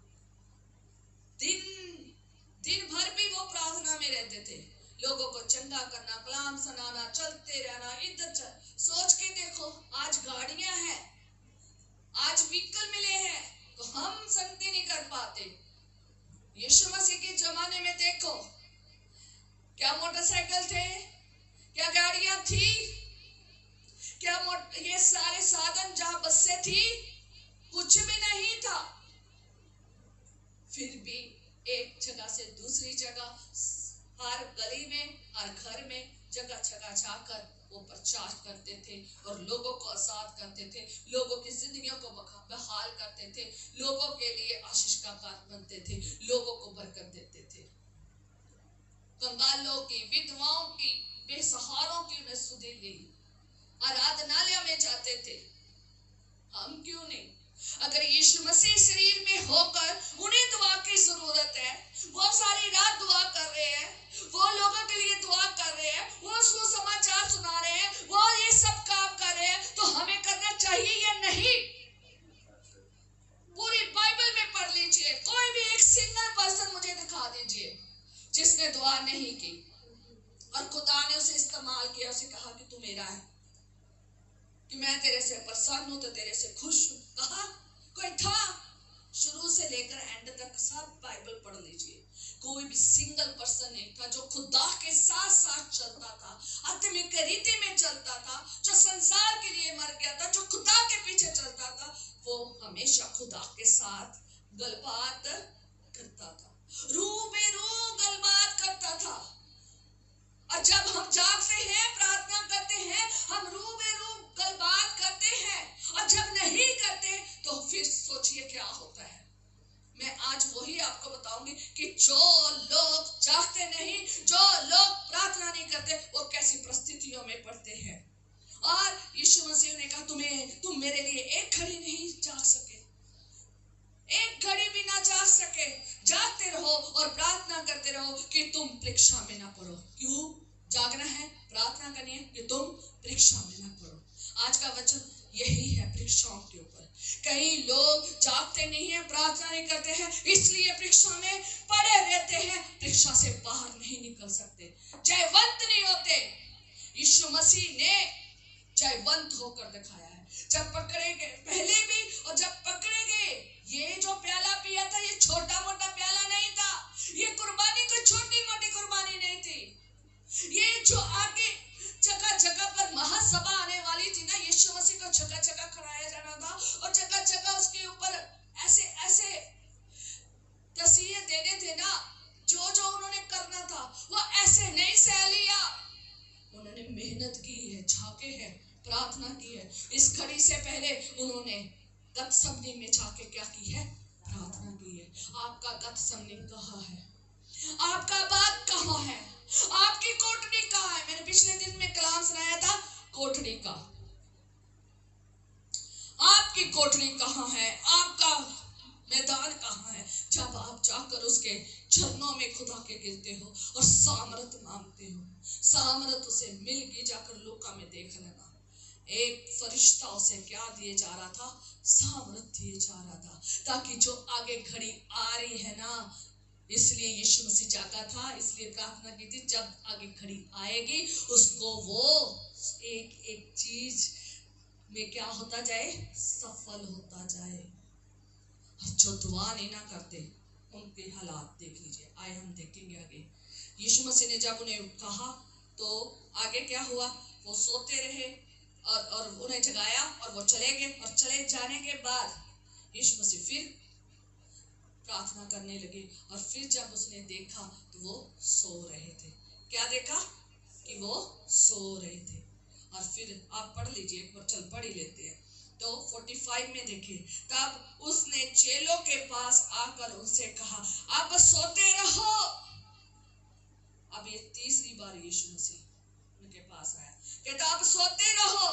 दिन भर भी वो प्रार्थना में रहते थे। लोगों को चंगा करना, कलाम सुनाना, चलते रहना, इधर चल। सोच के देखो, आज गाड़ियां हैं, आज व्हीकल मिले हैं, तो हम संगति नहीं कर पाते। यीशु मसीह के जमाने में देखो, क्या मोटरसाइकिल थे? क्या गाड़ियां थी? क्या ये सारे साधन, जहां बसें थी? कुछ भी नहीं था। फिर भी एक जगह से दूसरी जगह, हर गली में, हर घर में जगह जगह जाकर वो प्रचार करते थे और लोगों को आजाद करते थे, लोगों की जिंदगियों को बहाल करते थे, लोगों के लिए आशीष का कारण बनते थे, लोगों को बरकत देते थे। कंगालों की, विधवाओं की, बेसहारों की उन्हें सुधि ली। आराधनालय में जाते थे। हम क्यों नहीं? अगर यीशु मसीह शरीर में होकर उन्हें दुआ के गया, उसे कहा कि तू मेरा है, कि मैं तेरे से प्रसन्न हूं, तो तेरे से खुश हूं। कहा कोई था? शुरू से लेकर एंड तक सब बाइबल पढ़ लीजिए, कोई भी सिंगल पर्सन नहीं था जो खुदा के साथ साथ चलता था, आत्मिक रीति में चलता था, जो संसार के लिए मर गया था, जो खुदा के पीछे चलता था, वो हमेशा खुदा के साथ गलबात करता था, रूबेरू गलबात करता था। और जब हम जागते हैं, प्रार्थना करते हैं, हम रूबेरू गलबात करते हैं, और जब नहीं करते तो फिर सोचिए क्या होता है। मैं आज वही आपको बताऊंगी कि जो लोग जागते नहीं, जो लोग प्रार्थना नहीं करते, वो कैसी परिस्थितियों में पड़ते हैं। और यीशु मसीह ने कहा तुम मेरे लिए एक घड़ी नहीं जाग सके, एक घड़ी भी ना जाग सके, जागते रहो और प्रार्थना करते रहो कि तुम परीक्षा में ना पड़ो। क्यों जागना है, प्रार्थना करनी है कि तुम परीक्षा में ना पड़ो। आज का वचन यही है परीक्षाओं के ऊपर। कई लोग जागते नहीं है, प्रार्थना नहीं करते हैं, इसलिए परीक्षा में पड़े रहते हैं, परीक्षा से बाहर नहीं निकल सकते, जयवंत नहीं होते। यीशु मसीह ने जयवंत होकर दिखाया है। जब पकड़े गए पहले भी, और जब पकड़े गए, ये जो प्याला पिया था, ये छोटा मोटा प्याला नहीं था, ये कुर्बानी कोई छोटी मोटी कुर्बानी नहीं थी। ये जो आगे जगह जगह पर महासभा आने वाली थी ना, यीशु मसीह को जगह जगह खड़ाया जाना था, और जगह जगह उसके ऊपर ऐसे ऐसे तस्वीर देने थे ना, जो जो उन्होंने करना था वो ऐसे नहीं सह लिया। उन्होंने मेहनत की है, झाके हैं, प्रार्थना की है। इस घड़ी से पहले उन्होंने गतसमनी में जाके क्या की है? प्रार्थना की है। आपका गतसमनी कहाँ है? आपका बाग कहाँ है? आपकी कोठरी कहाँ है? मैंने पिछले दिन में कलाम सुनाया था कोठरी का। आपकी कोठरी कहाँ है? आपका मैदान कहाँ है? जब आप जाकर उसके चरणों में खुदा के गिरते हो और सामर्थ मांगते हो। सामर्थ उसे मिल गई, जाकर लूका में देख लेना। एक फरिश्ता उसे क्या दिए जा रहा था? सामर्थ दिए जा रहा था, ताकि जो आगे घड़ी आ रही है ना, इसलिए यीशु मसीह जागा था, इसलिए प्रार्थना की थी, जब आगे घड़ी आएगी उसको वो एक एक चीज में क्या होता जाए? सफल होता जाए। और जो दुआ नहीं ना करते उनके हालात देख लीजिए, आए हम देखेंगे आगे। यीशु मसीह ने जब उन्हें कहा तो आगे क्या हुआ? वो सोते रहे और उन्हें जगाया और वो चले गए। और चले जाने के बाद यीशु मसीह फिर प्रार्थना करने लगे, और फिर जब उसने देखा तो वो सो रहे थे। क्या देखा? कि वो सो रहे थे। और फिर आप पढ़ लीजिए, एक बार चल पढ़ ही लेते हैं। तो 45 में देखिए, तब उसने चेलों के पास आकर उनसे कहा, आप सोते रहो। अब ये तीसरी बार यीशु मसीह उनके पास आया, कहता आप सोते रहो।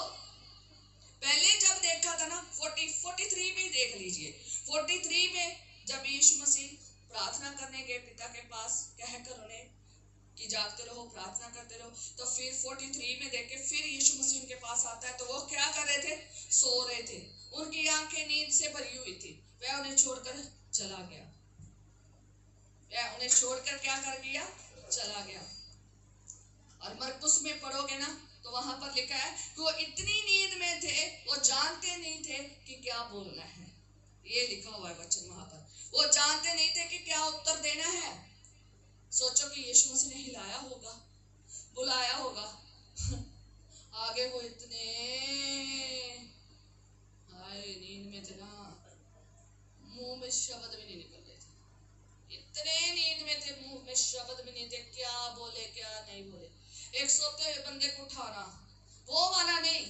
पहले जब देखा था ना, 43 में देख लीजिए, 43 में जब यीशु मसीह प्रार्थना करने गए पिता के पास, कहकर उन्हें कि जागते रहो, प्रार्थना करते रहो, तो फिर 43 में देख के फिर यीशु मसीह उनके पास आता है। तो वो क्या कर रहे थे? सो रहे थे। उनकी आंखें नींद से भरी हुई थी। वह उन्हें छोड़कर चला गया। वह उन्हें छोड़कर क्या कर गया? चला गया। और मरकुस में पढ़ोगे ना, तो वहां पर लिखा है कि वो इतनी नींद में थे, वो जानते नहीं थे कि क्या बोलना है। ये लिखा हुआ है वचन वहां पर। वो जानते नहीं थे कि क्या उत्तर देना है। सोचो कि यीशु मसीह ने हिलाया होगा, बुलाया होगा। आगे वो इतने नींद में थे ना, मुंह में शब्द भी नहीं निकल रहे थे। इतने नींद में थे, मुंह में शब्द भी नहीं थे, क्या बोले क्या नहीं बोले। एक सोते हुए बंदे को उठाना, वो वाला नहीं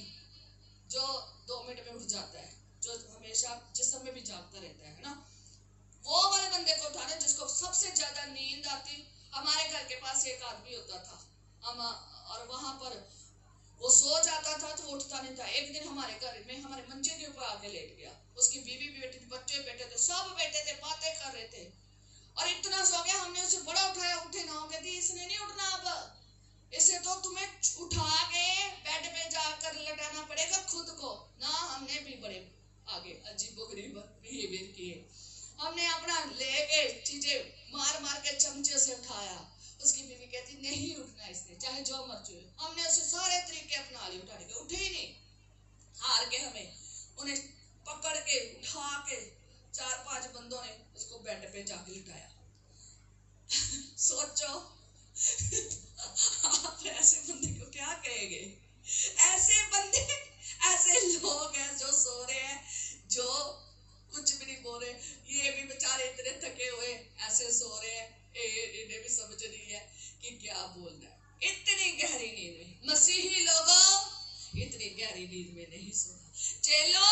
जो 2 मिनट में उठ जाता है, जो हमेशा जिस समय भी जागता रहता है ना, वो वाले बंदे को उठाना जिसको सबसे ज्यादा नींद आती। हमारे घर के पास एक आदमी होता था, हम और वहां पर वो सो जाता था तो उठता नहीं था। एक दिन हमारे घर में हमारे मंचे के ऊपर आके लेट गया। उसकी बीवी भी बैठी थी, बच्चे बैठे थे, सब बैठे थे, बातें कर रहे थे, और इतना सो गया। हमने उसे बड़ा उठाया, उठे ना हो, कहती इसने नहीं उठना, अब इसे तो तुम्हें उठा के बेड पे जाकर लटाना पड़ेगा खुद को ना। हमने भी बड़े आगे अजीबोगरीब बिहेवियर किए। हमने अपना लेके चीजें मार मार के चमचे से उठाया, उसकी बीवी कहती नहीं उठना इसने, चाहे जो मर्जी हो। हमने उसे सारे तरीके अपना लिए, उठाने के उठे ही नहीं। हार के हमें उन्हें पकड़ के उठा के 4-5 बंदों ने उसको बेड पे जाके लिटाया। सोचो आप ऐसे बंदे को क्या कहेंगे? ऐसे बंदे, ऐसे लोग हैं जो सो रहे हैं, जो कुछ भी नहीं बोल रहे, ये भी बेचारे इतने थके हुए ऐसे सो रहे हैं, इन्हें भी समझ नहीं है कि क्या बोलना है। इतनी गहरी नींद में मसीही लोगों, इतनी गहरी नींद में नहीं सोना। चेलो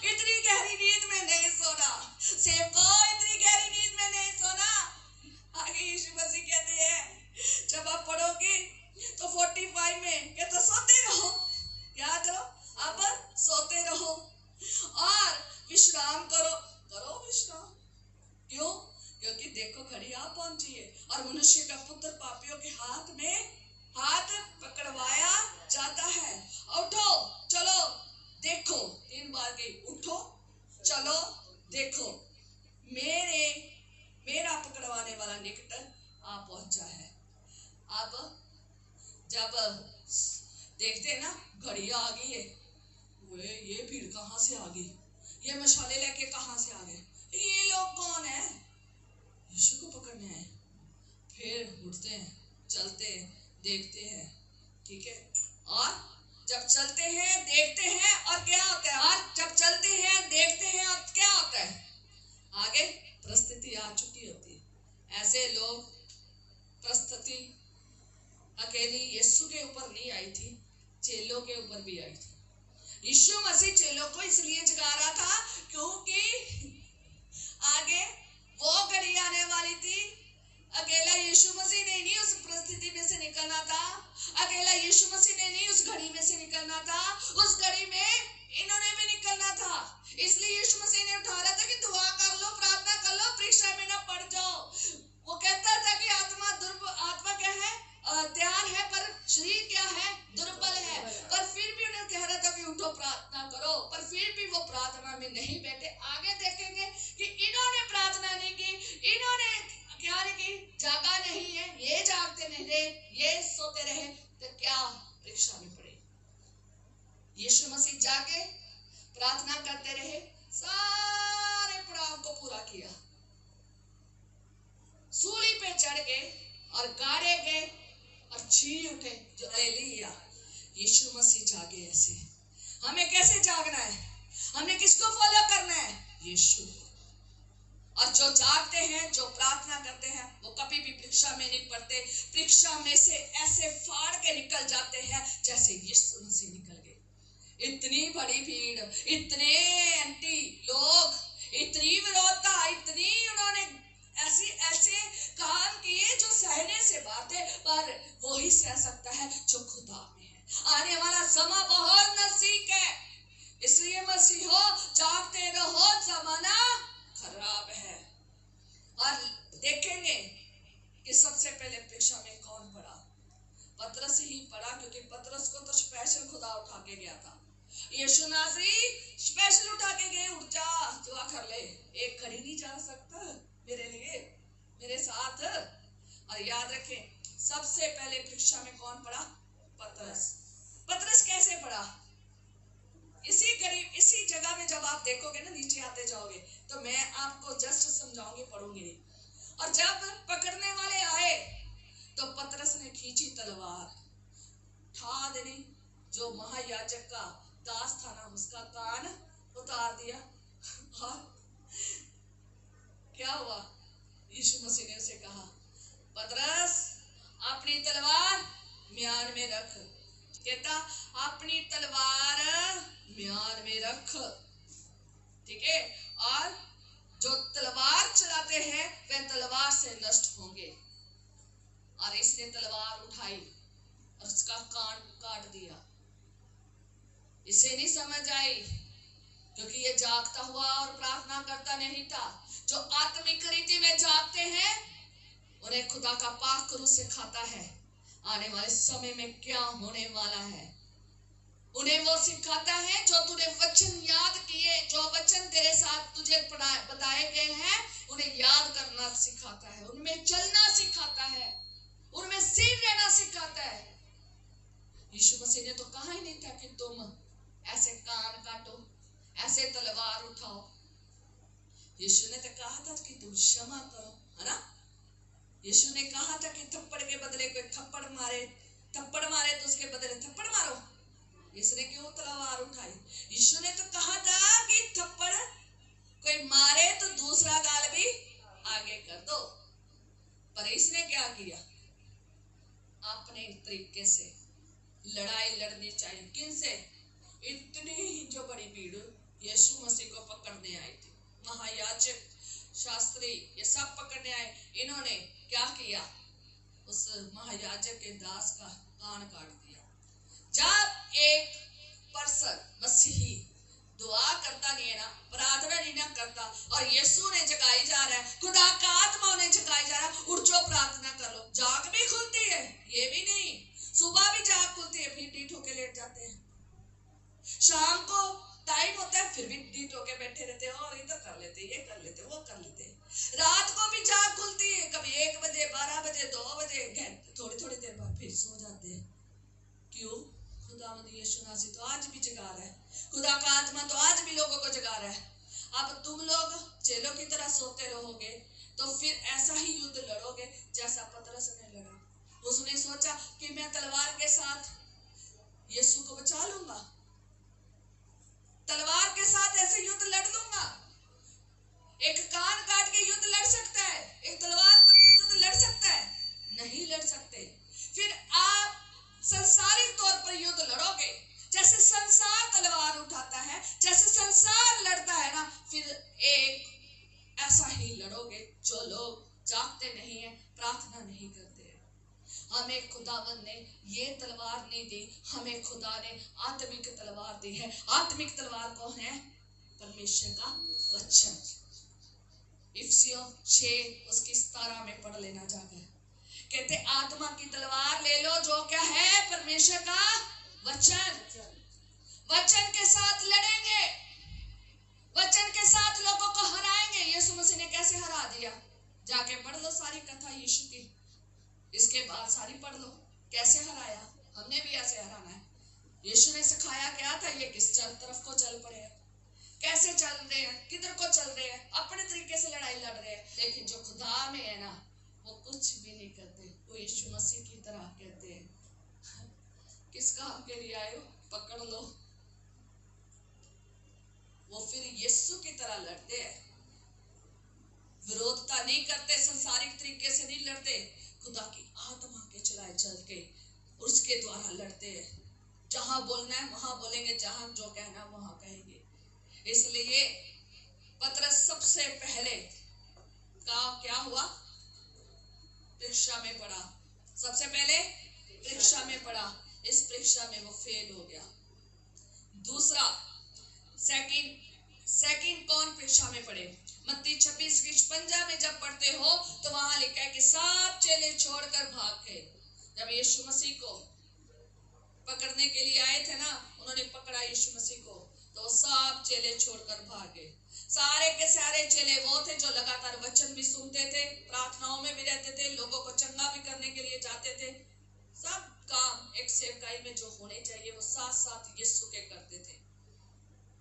इतनी गहरी नींद में नहीं सोना। सेवको इतनी गहरी नींद में नहीं सोना। आगे यीशु मसीह कहते हैं जब आप पढ़ोगे तो 45 में कहते सोते रहो, क्या करो? आप सोते रहो और विश्राम करो। करो विश्राम। क्यों? क्योंकि देखो घड़ी आ पहुंची है और मनुष्य का पुत्र पापियों के हाथ में हाथ पकड़वाया जाता है। उठो चलो देखो, 3 बार की उठो चलो देखो, मेरा पकड़वाने वाला निकट आ पहुंचा है। अब जब देखते हैं ना घड़ी आ गई है, ये भीड़ कहां से आ गई, ये मशाले लेके कहां से आ गए, ये लोग कौन है? यीशु को पकड़ने आए। फिर उठते हैं, चलते हैं, देखते हैं, ठीक है। और जब चलते हैं देखते हैं और क्या होता है? और जब चलते हैं देखते हैं और क्या होता है? आगे परिस्थिति आ चुकी होती है। ऐसे लोग परिस्थिति अकेली यीशु के ऊपर नहीं आई थी, चेलों के ऊपर भी आई थी। यीशु मसीह चेलों को इसलिए जगा रहा था क्योंकि आगे वो घड़ी आने वाली थी। अकेला यीशु मसीह ने नहीं उस परिस्थिति में से निकलना था, अकेला यीशु मसीह ने नहीं उस घड़ी में से निकलना था, उस घड़ी में इन्होंने भी निकलना था। इसलिए यीशु मसीह ने उठा रहा था कि दुआ कर लो, प्रार्थना कर लो, परीक्षा में ना पड़ जाओ। वो कहता था कि आत्मा क्या है? तैयार है पर शरीर क्या है? दुर्बल है। पर फिर भी उन्हें कह रहा था कि उठो प्रार्थना करो, पर फिर भी वो प्रार्थना में नहीं बैठे। आगे देखेंगे कि इन्होंने प्रार्थना नहीं की, इन्होंने क्या नहीं की, जागा नहीं है, ये जागते नहीं रहे, ये सोते रहे, तो क्या परीक्षा में पड़े। यीशु मसीह जाके प्रार्थना करते रहे, सारे पड़ाव को पूरा किया, सूली पे चढ़ गए और गाड़े गए और जी उठे। जो हालेलुया, यीशु मसीह जागे। ऐसे हमें कैसे जागना है? हमने किसको फॉलो करना है? यीशु। और जो जागते हैं, जो प्रार्थना करते हैं, वो कभी भी परीक्षा में नहीं पड़ते। परीक्षा में से ऐसे फाड़ के निकल जाते हैं जैसे यीशु मसीह निकल गए। इतनी बड़ी भीड़, इतने एंटी लोग, इतनी विरोधता, इतनी उन्होंने ऐसे काम किए जो सहने से बात है, पर वो ही सह सकता है जो खुदा में है। आने वाला समय बहुत नजदीक है, इसलिए मसीहो जागते रहो, जमाना खराब है। और देखेंगे कि सबसे पहले परीक्षा में कौन पड़ा? पतरस ही पड़ा, क्योंकि पतरस को तो स्पेशल खुदा उठा के गया था। यीशु नासरी स्पेशल उठा के गए, उठ जा, दुआ कर ले, एक घड़ी नहीं जा सकता मेरे लिए, मेरे साथ। और याद रखें सबसे पहले परीक्षा में कौन पड़ा? पतरस। पतरस कैसे पड़ा? इसी जगह में जब आप देखोगे ना, नीचे आते जाओगे, तो मैं आपको जस्ट समझाऊंगी, पढ़ूंगी नहीं। और जब पकड़ने वाले आए तो पतरस ने खींची तलवार, ठा देनी, जो महायाजक का दास था ना, उसका कान उतार दिया। और क्या हुआ? यीशु मसीह ने उसे कहा, पतरस अपनी तलवार म्यान में रख। कहता अपनी तलवार म्यान में रख, ठीक है। और जो तलवार चलाते हैं वे तलवार से नष्ट होंगे। और इसने तलवार उठाई और उसका कान काट दिया। इसे नहीं समझ आई, क्योंकि ये जागता हुआ और प्रार्थना करता नहीं था। जो आत्मिक रीति में जागते हैं उन्हें खुदा का पाक क्रूस सिखाता है आने वाले समय में क्या होने वाला है। उन्हें वो सिखाता है जो तूने वचन याद किए, जो वचन तेरे साथ तुझे बताए गए हैं, उन्हें याद करना सिखाता है, उनमें चलना सिखाता है। उनमें सीन लेना सिखाता है। यीशु मसीह ने तो कहा ही नहीं था कि तुम ऐसे कान काटो, ऐसे तलवार उठाओ। यीशु ने तो कहा था कि तुम क्षमा करो, है ना। यीशु ने कहा था कि थप्पड़ के बदले कोई थप्पड़ मारे तो उसके बदले थप्पड़ मारो। इसने क्यों तलवार उठाई? यीशु ने तो कहा था कि थप्पड़ कोई मारे तो दूसरा गाल भी आगे कर दो। पर इसने क्या किया? अपने तरीके से लड़ाई लड़नी चाहिए। किनसे? इतनी ही जो बड़ी भीड़ यीशु मसीह को पकड़ने आई थी, महायाजक, शास्त्री, ये सब पकड़ने आए। इन्होंने क्या किया? उस महायाजक के दास का कान काट दिया। जब एक पर्सन मसीही दुआ करता नहीं है ना, प्रार्थना नहीं ना करता, और यीशु ने जगाई जा रहा है, खुदा का आत्मा उन्हें जगाई जा रहा है, उठ जाओ प्रार्थना कर लो। जाग भी खुलती है, ये भी नहीं, सुबह भी जाग खुलती है, फिर डीठ होके लेट जाते हैं। शाम को टाइम होता है, फिर भी डीठ होके बैठे रहते हैं, और इधर कर लेते, ये कर लेते, वो कर लेते। रात को भी जाग खुलती है, कभी 1 बजे, 12 बजे, 2 बजे, थोड़ी थोड़ी देर बाद फिर सो जाते हैं। क्यों? खुदावंद यीशु मसीह तो आज भी जगा रहा है, खुदा का आत्मा तो आज भी लोगों को जगा रहा है। अब तुम लोग चेलों की तरह सोते रहोगे तो फिर ऐसा ही युद्ध लड़ोगे जैसा पतरस ने लड़ा। उसने सोचा कि मैं तलवार के साथ यीशु को बचा लूंगा, तलवार के साथ ऐसे युद्ध लड़ लूंगा। एक कान काट के युद्ध लड़ सकता है, एक तलवार पर युद्ध लड़ सकता है? नहीं लड़ सकते। फिर आप संसारिक तौर पर युद्ध लड़ोगे, जैसे संसार तलवार उठाता है, जैसे संसार लड़ता है ना, फिर एक ऐसा ही लड़ोगे। जो लोग जागते नहीं है, प्रार्थना नहीं करते हैं। हमें खुदावंद ने ये तलवार नहीं दी, हमें खुदा ने आत्मिक तलवार दी है। आत्मिक तलवार कौन है? परमेश्वर का वचन। इफिसियों 6 उसकी 17 में पढ़ लेना जाकर, कहते आत्मा की तलवार ले लो, जो क्या है? परमेश्वर का वचन। वचन के साथ लड़ेंगे, वचन के साथ लोगों को हराएंगे। यीशु मसीह ने कैसे हरा दिया? जाके पढ़ लो सारी कथा यीशु की, इसके बाद सारी पढ़ लो कैसे हराया। हमने भी ऐसे हराना है। यीशु ने सिखाया क्या था? ये किस तरफ को चल पड़े हैं, कैसे चल रहे हैं, किधर को चल रहे हैं, अपने तरीके से लड़ाई लड़ रहे हैं। लेकिन जो खुदा में है ना, वो कुछ भी नहीं करते, वो यीशु मसीह की तरह कहते हैं किस काम के लिए आए हो? पकड़ लो। वो फिर यीशु की तरह लड़ते हैं, विरोधता नहीं करते, संसारिक तरीके से नहीं लड़ते, खुदा की आत्मा के चलाए चल के उसके द्वारा लड़ते हैं। जहां बोलना है वहां बोलेंगे, जहां जो कहना है वहां कहेंगे। इसलिए पतरस सबसे पहले क्या हुआ? परीक्षा में पड़ा। सबसे पहले परीक्षा में पड़ा, इस परीक्षा में वो फेल हो गया। दूसरा सेकंड कौन परीक्षा में पड़े? मत्ती 26:55 में जब पढ़ते हो तो वहां लिखा है कि सब चेले छोड़कर भाग गए। जब यीशु मसीह को पकड़ने के लिए आए थे ना, उन्होंने पकड़ा यीशु मसीह को, तो सब चेले छोड़कर भागे। सारे के सारे चेले वो थे जो लगातार वचन भी सुनते थे, प्रार्थनाओं में भी रहते थे, लोगों को चंगा भी करने के लिए जाते थे। सब काम एक सेवकाई में जो होने चाहिए वो साथ साथ यीशु के करते थे।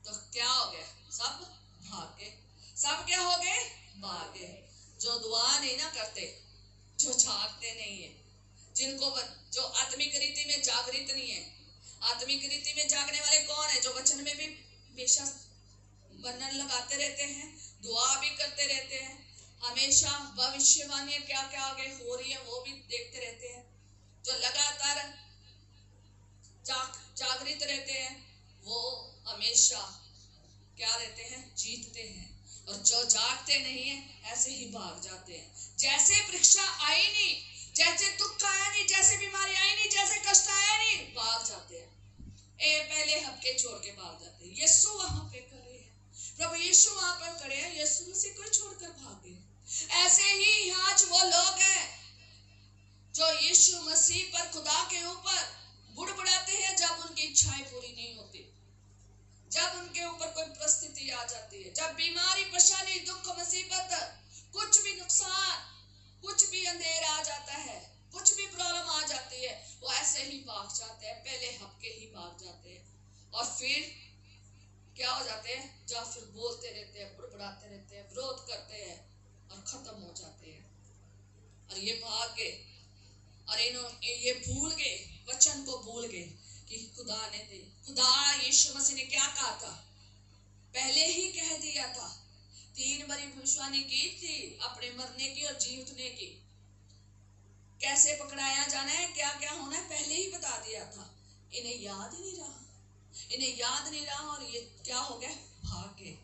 तो क्या हो गया? सब भागे। सब क्या हो गए? भागे। जो दुआ नहीं ना करते, जो जागते नहीं है, जिनको जो आत्मिक रीति में जागृत नहीं है। आत्मिक रीति में जागने वाले कौन है? जो वचन में भी हमेशा बंधन लगाते रहते हैं, दुआ भी करते रहते हैं, हमेशा भविष्यवाणी क्या क्या आगे हो रही है वो भी देखते रहते हैं। जो लगातार जागृत रहते हैं वो हमेशा क्या रहते हैं? जीतते हैं। और जो जागते नहीं है ऐसे ही भाग जाते हैं। जैसे परीक्षा आई नहीं, जैसे दुख आया नहीं, जैसे बीमारी आई नहीं, जैसे कष्ट आया नहीं, भाग जाते हैं। पहले हफ्ते छोड़ के भाग जाते हैं। यीशु वहां पे खड़े हैं, प्रभु यीशु वहां पर खड़े हैं, यीशु मसीह को छोड़कर भागे। ऐसे ही आज वो लोग हैं जो यीशु मसीह पर, खुदा के ऊपर बुड़बुड़ाते हैं जब उनकी इच्छाएं पूरी नहीं होती, जब उनके ऊपर कोई परिस्थिति आ जाती है, जब बीमारी, परेशानी, दुख, मुसीबत, कुछ भी नुकसान, कुछ भी अंधेरा आ जाता है, कुछ भी प्रॉब्लम आ जाती है वो ऐसे ही भाग जाते हैं, पहले हफ्के ही भाग जाते हैं और फिर क्या हो जाते हैं, जब फिर बोलते रहते हैं, बुड़बुड़ाते रहते हैं, विरोध करते हैं और खत्म हो जाते हैं। और ये भाग गए और ये भूल गए, वचन को भूल गए कि खुदा यीशु मसीह ने क्या कहा था, पहले ही कह दिया था। 3 बारी भविष्यवाणी की थी अपने मरने की और जी उठने की, कैसे पकड़ाया जाना है, क्या क्या होना है, पहले ही बता दिया था। इन्हें याद नहीं रहा और ये क्या हो गया, भाग गए।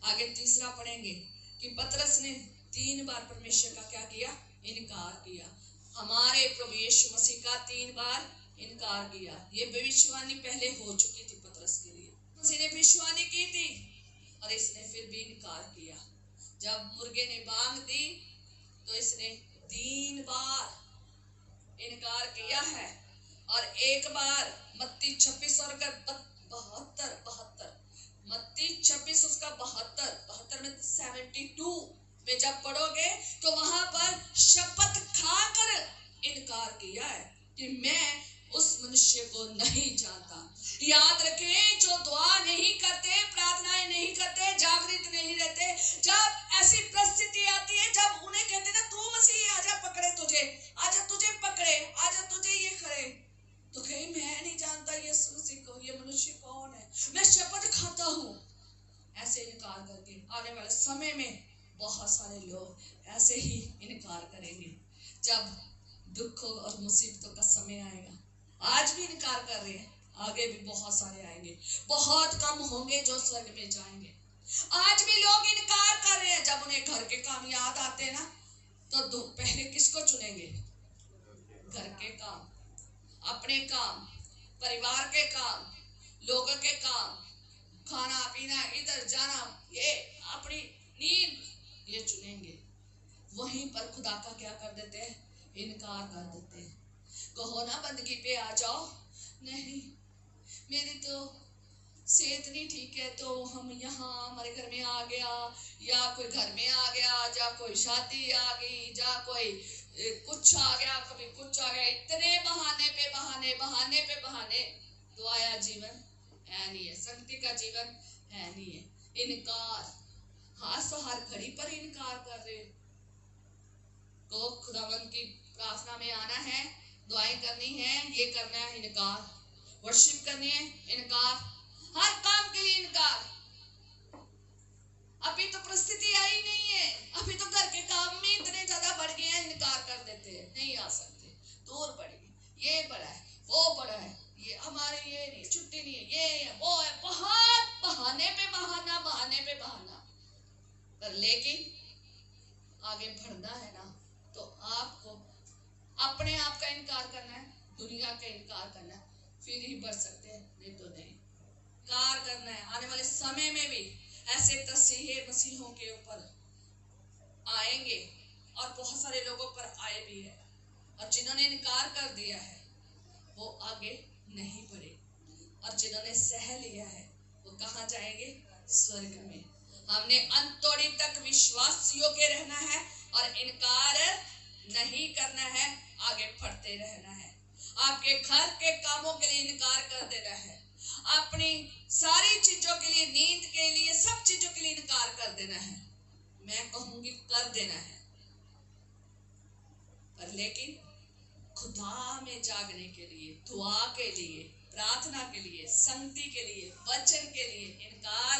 आगे तीसरा पढ़ेंगे कि पतरस ने 3 बार परमेश्वर का क्या किया, इनकार किया। हमारे प्रभु यीशु मसीह का 3 बार इनकार किया। ये भविष्यवाणी पहले हो चुकी थी पतरस के लिए, उसने भविष्यवाणी की थी और इसने फिर भी इनकार किया। जब मुर्गे ने बांग दी तो इसने 3 बार इनकार किया है और एक बार मत्ती 26 और 72 मत्ती 26 उसका 72 में 72 में जब पढ़ोगे तो वहां पर शपथ खाकर इनकार किया है कि मैं उस मनुष्य को नहीं जानता। याद रखें, जो दुआ नहीं करते, प्रार्थनाएं नहीं करते, जागृत नहीं रहते, जब ऐसी परिस्थिति आती है जब उन्हें कहते ना तू मसीह आजा पकड़े तुझे, आजा तुझे पकड़े, आजा तुझे ये करे, तो कहीं मैं नहीं जानता यीशु मसीह को, ये मनुष्य कौन है, मैं शपथ खाता हूँ। ऐसे इनकार करके आने वाले समय में बहुत सारे लोग ऐसे ही इनकार करेंगे जब दुखों और मुसीबतों का समय आएगा। आज भी इनकार कर रहे हैं, आगे भी बहुत सारे आएंगे, बहुत कम होंगे जो स्वर्ग में जाएंगे। आज भी लोग इनकार कर रहे हैं, जब उन्हें घर के काम याद आते हैं ना तो पहले किसको चुनेंगे, घर के काम, अपने काम, परिवार के काम, लोगों के काम, खाना पीना, इधर जाना, ये अपनी नींद, ये चुनेंगे। वहीं पर खुदा का क्या कर देते हैं, इनकार कर देते हैं। कहो ना बंदगी पे आ जाओ, नहीं मेरी तो सेहत नहीं ठीक है तो हम यहाँ हमारे घर में आ गया, या कोई घर में आ गया, या कोई शादी आ गई, या कोई कुछ आ गया, कभी कुछ आ गया, इतने बहाने पे बहाने, बहाने पे बहाने। दुआया जीवन है नहीं है, संगति का जीवन है नहीं है। इनकार, हर घड़ी पर इनकार कर रहे। तो खुदावंद की प्रार्थना में आना है, दुआएं करनी है, ये करना है, इनकार, वर्शिप करनी है, इनकार, हर काम के लिए इनकार। अभी तो परिस्थिति आई नहीं है, अभी तो घर के काम में इतने ज्यादा बढ़ गए हैं, इनकार कर देते हैं, नहीं आ सकते, दूर पड़ी, ये बड़ा है, वो बड़ा है, ये हमारे ये नहीं, छुट्टी नहीं है, ये है, वो है, बहुत बहाने पे बहाना, बहाने पे बहाना। पर लेकिन आगे बढ़ना है ना तो आपको अपने आप का इनकार करना है, दुनिया का इनकार करना है, फिर ही बढ़ सकते हैं, नहीं तो नहीं। इनकार करना है। आने वाले समय में भी ऐसे तस्वीर मसीहों के ऊपर आएंगे और बहुत सारे लोगों पर आए भी है, और जिन्होंने इनकार कर दिया है वो आगे नहीं बढ़े, और जिन्होंने सह लिया है वो कहाँ जाएंगे, स्वर्ग में। हमने अंतोड़ी तक विश्वास योग्य रहना है और इनकार नहीं करना है, आगे बढ़ते रहना है। आपके घर के कामों के लिए इनकार कर देना है, अपनी सारी चीजों के लिए, नींद के लिए, सब चीजों के लिए इनकार कर देना है। मैं कहूंगी कर देना है, पर लेकिन खुदा में जागने के लिए, दुआ के लिए, प्रार्थना के लिए, संगति के लिए, वचन के लिए इनकार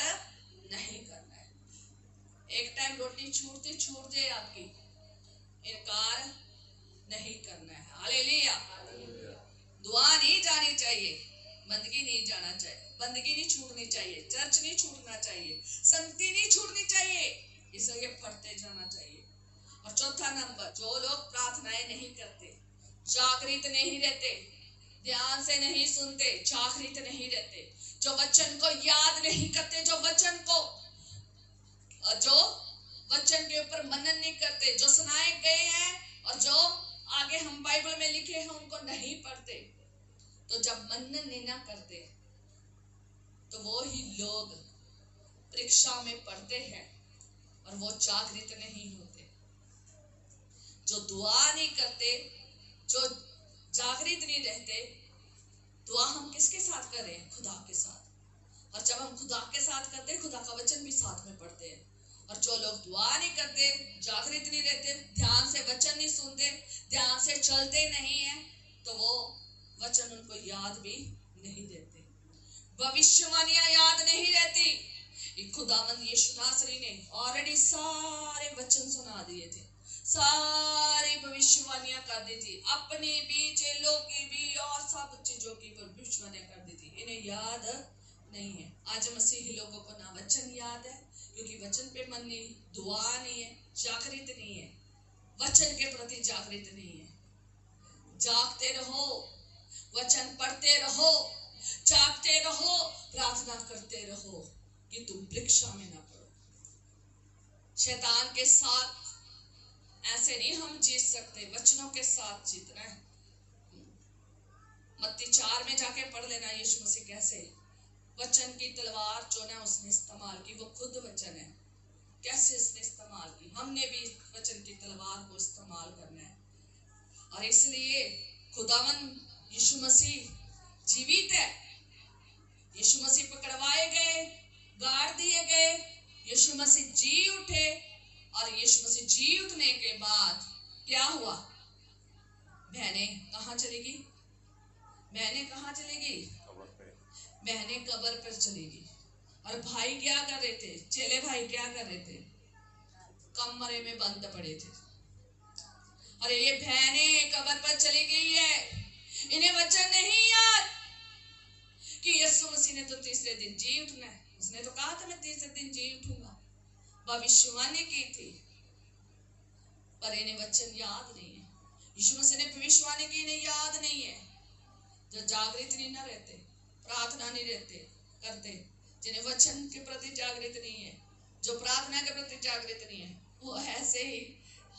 नहीं करना है। एक टाइम रोटी छूट जाए आपकी, इनकार नहीं करना है। हालेलुया। दुआ नहीं जानी चाहिए, बंदगी नहीं जाना चाहिए, बंदगी नहीं छूटनी चाहिए, चर्च नहीं छूटना चाहिए, संगति नहीं छूटनी चाहिए, इसलिए पढ़ते जाना चाहिए। और चौथा नंबर, जो लोग प्रार्थनाएं नहीं करते, जागृत नहीं रहते, ध्यान से नहीं सुनते, जागृत नहीं रहते, जो वचन को याद नहीं करते, जो वचन के ऊपर मनन नहीं करते, जो सुनाए गए हैं और जो आगे हम बाइबल में लिखे हैं उनको नहीं पढ़ते, तो जब मनन नहीं ना करते तो वो ही लोग परीक्षा में पढ़ते हैं और वो जागृत नहीं होते। जो दुआ नहीं करते जो जागृत नहीं रहते, दुआ हम किसके साथ कर रहे हैं? खुदा के साथ। और जब हम खुदा के साथ करते हैं, खुदा का वचन भी साथ में पढ़ते हैं। और जो लोग दुआ नहीं करते, जागृत नहीं रहते, ध्यान से वचन नहीं सुनते, ध्यान से चलते नहीं है, तो वो वचन उनको याद भी नहीं रहते, भविष्यवाणियां याद नहीं रहती। खुदावंद यीशु नासरी ने ऑलरेडी सारे वचन सुना दिए थे, सारी भविष्यवाणियां कर दी थी, अपनी भी, चेलों की भी, और सब चीजों की भविष्यवाणियां कर दी थी। इन्हें याद नहीं है। आज मसीही लोगों को ना वचन याद है, क्योंकि वचन पे मन नहीं, दुआ नहीं है, जागृत नहीं है, वचन के प्रति जागृत नहीं है। जागते रहो, वचन पढ़ते रहो, जागते रहो, प्रार्थना करते रहो कि तुम परीक्षा में ना पड़ो। शैतान के साथ ऐसे नहीं हम जीत सकते, वचनों के साथ जीतना है। मत्ती 4 में जाके पढ़ लेना यीशु मसीह कैसे वचन की तलवार जो ना उसने इस्तेमाल की, वो खुद वचन है, कैसे उसने इस्तेमाल की। हमने भी वचन की तलवार को इस्तेमाल करना है। और इसलिए खुदावन यीशु मसीह जीवित है। यीशु मसीह पकड़वाए गए, गाड़ दिए गए, यीशु मसीह जी उठे, और यीशु मसीह जी उठने के बाद क्या हुआ? बहनें कहाँ चलेगी? बहनें कहाँ चलेगी? बहनें कब्र पर चलेगी। और भाई क्या कर रहे थे? चेले भाई क्या कर रहे थे? कमरे में बंद पड़े थे। अरे ये बहनें कब्र पर चली गई है, इन्हें वचन नहीं याद कि यीशु मसीह ने तो तीसरे दिन जी उठना है। उसने तो कहा था मैं तीसरे दिन जी उठूंगा, भविष्यवाणी की थी, पर इन्हें वचन याद नहीं है। यीशु मसीह ने भविष्यवाणी की, इन्हें याद नहीं है। जो जागृत नहीं ना रहते, प्रार्थना नहीं रहते करते, जिन्हें वचन के प्रति जागृत नहीं है, जो प्रार्थना के प्रति जागृत नहीं है, वो ऐसे ही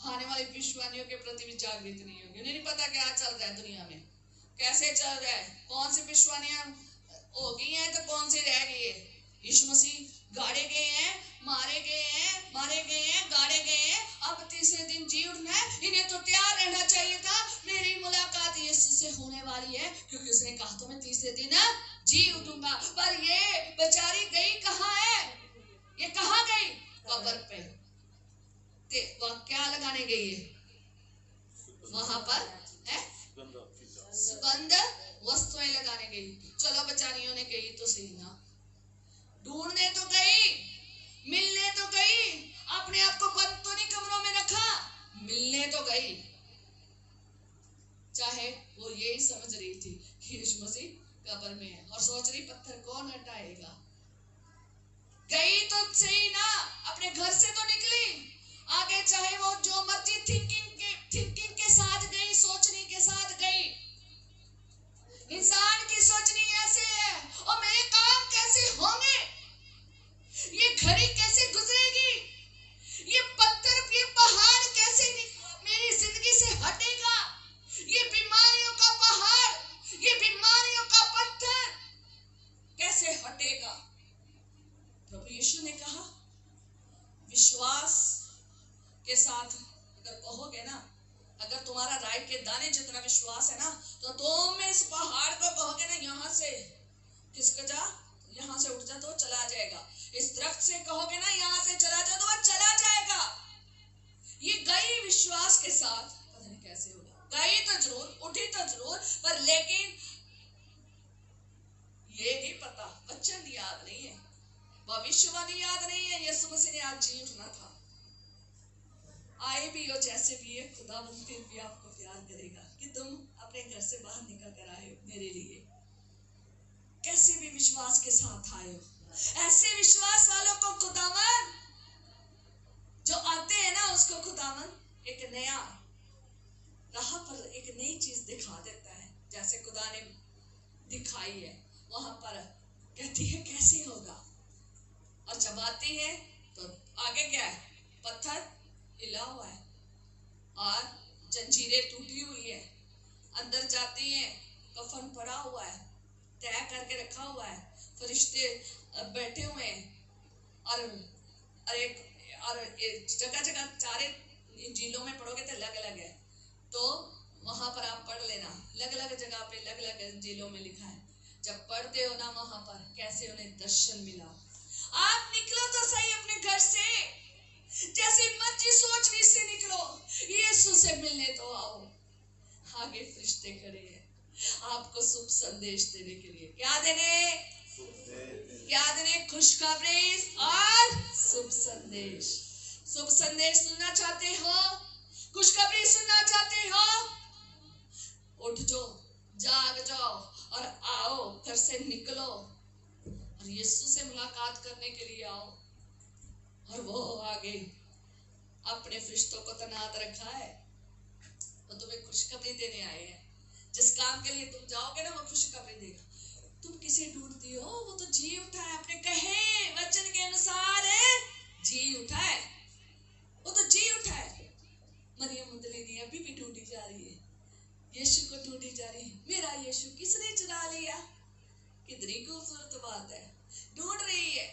आने वाली भविष्यवाणियों के प्रति भी जागृत नहीं होंगे। उन्हें नहीं पता क्या चल रहा है दुनिया में, कैसे चल रहा है, कौन सी भविष्यवाणियां हो गई हैं तो कौन सी रह गई है। यीशु मसीह गाड़े गए हैं, मारे गए हैं, गाड़े गए हैं, अब तीसरे दिन जी उठना है। इन्हें तो तैयार रहना चाहिए था, मेरी मुलाकात यीशु से होने वाली है, क्योंकि उसने कहा तो मैं तीसरे दिन जी उठूंगा। पर ये बेचारी गई कहाँ है? ये कहाँ गई? कब्र पे। वह क्या लगाने गई है? वहां पर है सुगंध वस्तुएं लगाने गई। चलो बेचारियों ने गई तो सही ना, ढूंढने तो गई, मिलने तो गई, अपने आप को बंद तो नहीं कमरों में रखा, मिलने तो गई। चाहे वो यही समझ रही थी कि यीशु मसीह कब्र में है, और सोच रही पत्थर कौन हटाएगा। गई तो सही ना, अपने घर से तो निकली, आगे चाहे वो जो मर्जी थिंकिंग के साथ गई, सोचने के साथ गई। इंसान की सोचनी ऐसे है, और मेरे काम कैसे होंगे, ये घड़ी कैसे गुजरेगी, ये पत्थर, ये पहाड़ कैसे मेरी जिंदगी से हटेगा, ये बीमारियों का पहाड़, ये बीमारियों का पत्थर कैसे हटेगा। प्रभु यीशु ने कहा विश्वास के साथ अगर कहोगे ना, अगर तुम्हारा राई के दाने जितना विश्वास है ना, तो तुम इस पहाड़ को कहोगे ना यहाँ से खिसक जा, यहाँ से उठ जा, तो चला जाएगा। इस दरख्त से कहोगे ना यहाँ से चला जा, तो वह चला जाएगा। ये गई विश्वास के साथ, पता नहीं कैसे होगा, गई तो जरूर, उठी तो जरूर, पर लेकिन ये नहीं पता, वचन याद नहीं है, भविष्यवाणी याद नहीं है। यीशु मसीह ने आज जी उठना था। आए भी हो जैसे भी है, खुदावंद फिर भी आपको प्यार करेगा कि तुम अपने घर से बाहर निकल कर आए हो मेरे लिए, कैसे भी विश्वास के साथ आए हो। ऐसे विश्वास वालों को खुदावंद जो आते हैं ना, उसको खुदावंद एक नया राह पर एक नई चीज दिखा देता है, जैसे खुदा ने दिखाई है। वहां पर कहती है कैसे होगा, और जब आती है तो आगे क्या है? पत्थर हिला हुआ है और जंजीरें टूटी हुई है, अंदर जाती हैं, कफन पड़ा हुआ है, तय करके रखा हुआ है, फरिश्ते बैठे हुए हैं, और जगह जगह चारे इंजीलों में पढ़ोगे तो अलग अलग है। तो वहां पर आप पढ़ लेना, अलग अलग जगह पे अलग अलग इंजीलों में लिखा है। जब पढ़ते हो ना वहां पर कैसे उन्हें दर्शन मिला। आप निकलो तो सही अपने घर से, जैसी मर्जी सोचनी से निकलो, यीशु से मिलने तो आओ। आगे फरिश्ते खड़े हैं आपको शुभ संदेश देने के लिए। क्या देने? खुशखबरी और शुभ संदेश। शुभ संदेश सुनना चाहते हो, खुशखबरी सुनना चाहते हो, उठ जाओ, जाग जाओ और आओ, घर से निकलो और यीशु से मुलाकात करने के लिए आओ। और वो आगे अपने फरिश्तों को तैनात रखा है, वो तुम्हें खुशखबरी देने आए हैं। जिस काम के लिए तुम जाओगे ना वो खुशखबरी देगा। तुम किसे ढूंढती हो? वो तो जी उठा है, अपने कहे वचन के अनुसार है, जी उठा है, वो तो जी उठा है। मरियम मगदलीनी अभी भी ढूंढी जा रही है, यीशु को ढूंढी जा रही है। मेरा यीशु किसने चुरा लिया? कितनी खूबसूरत बात है, ढूंढ रही है।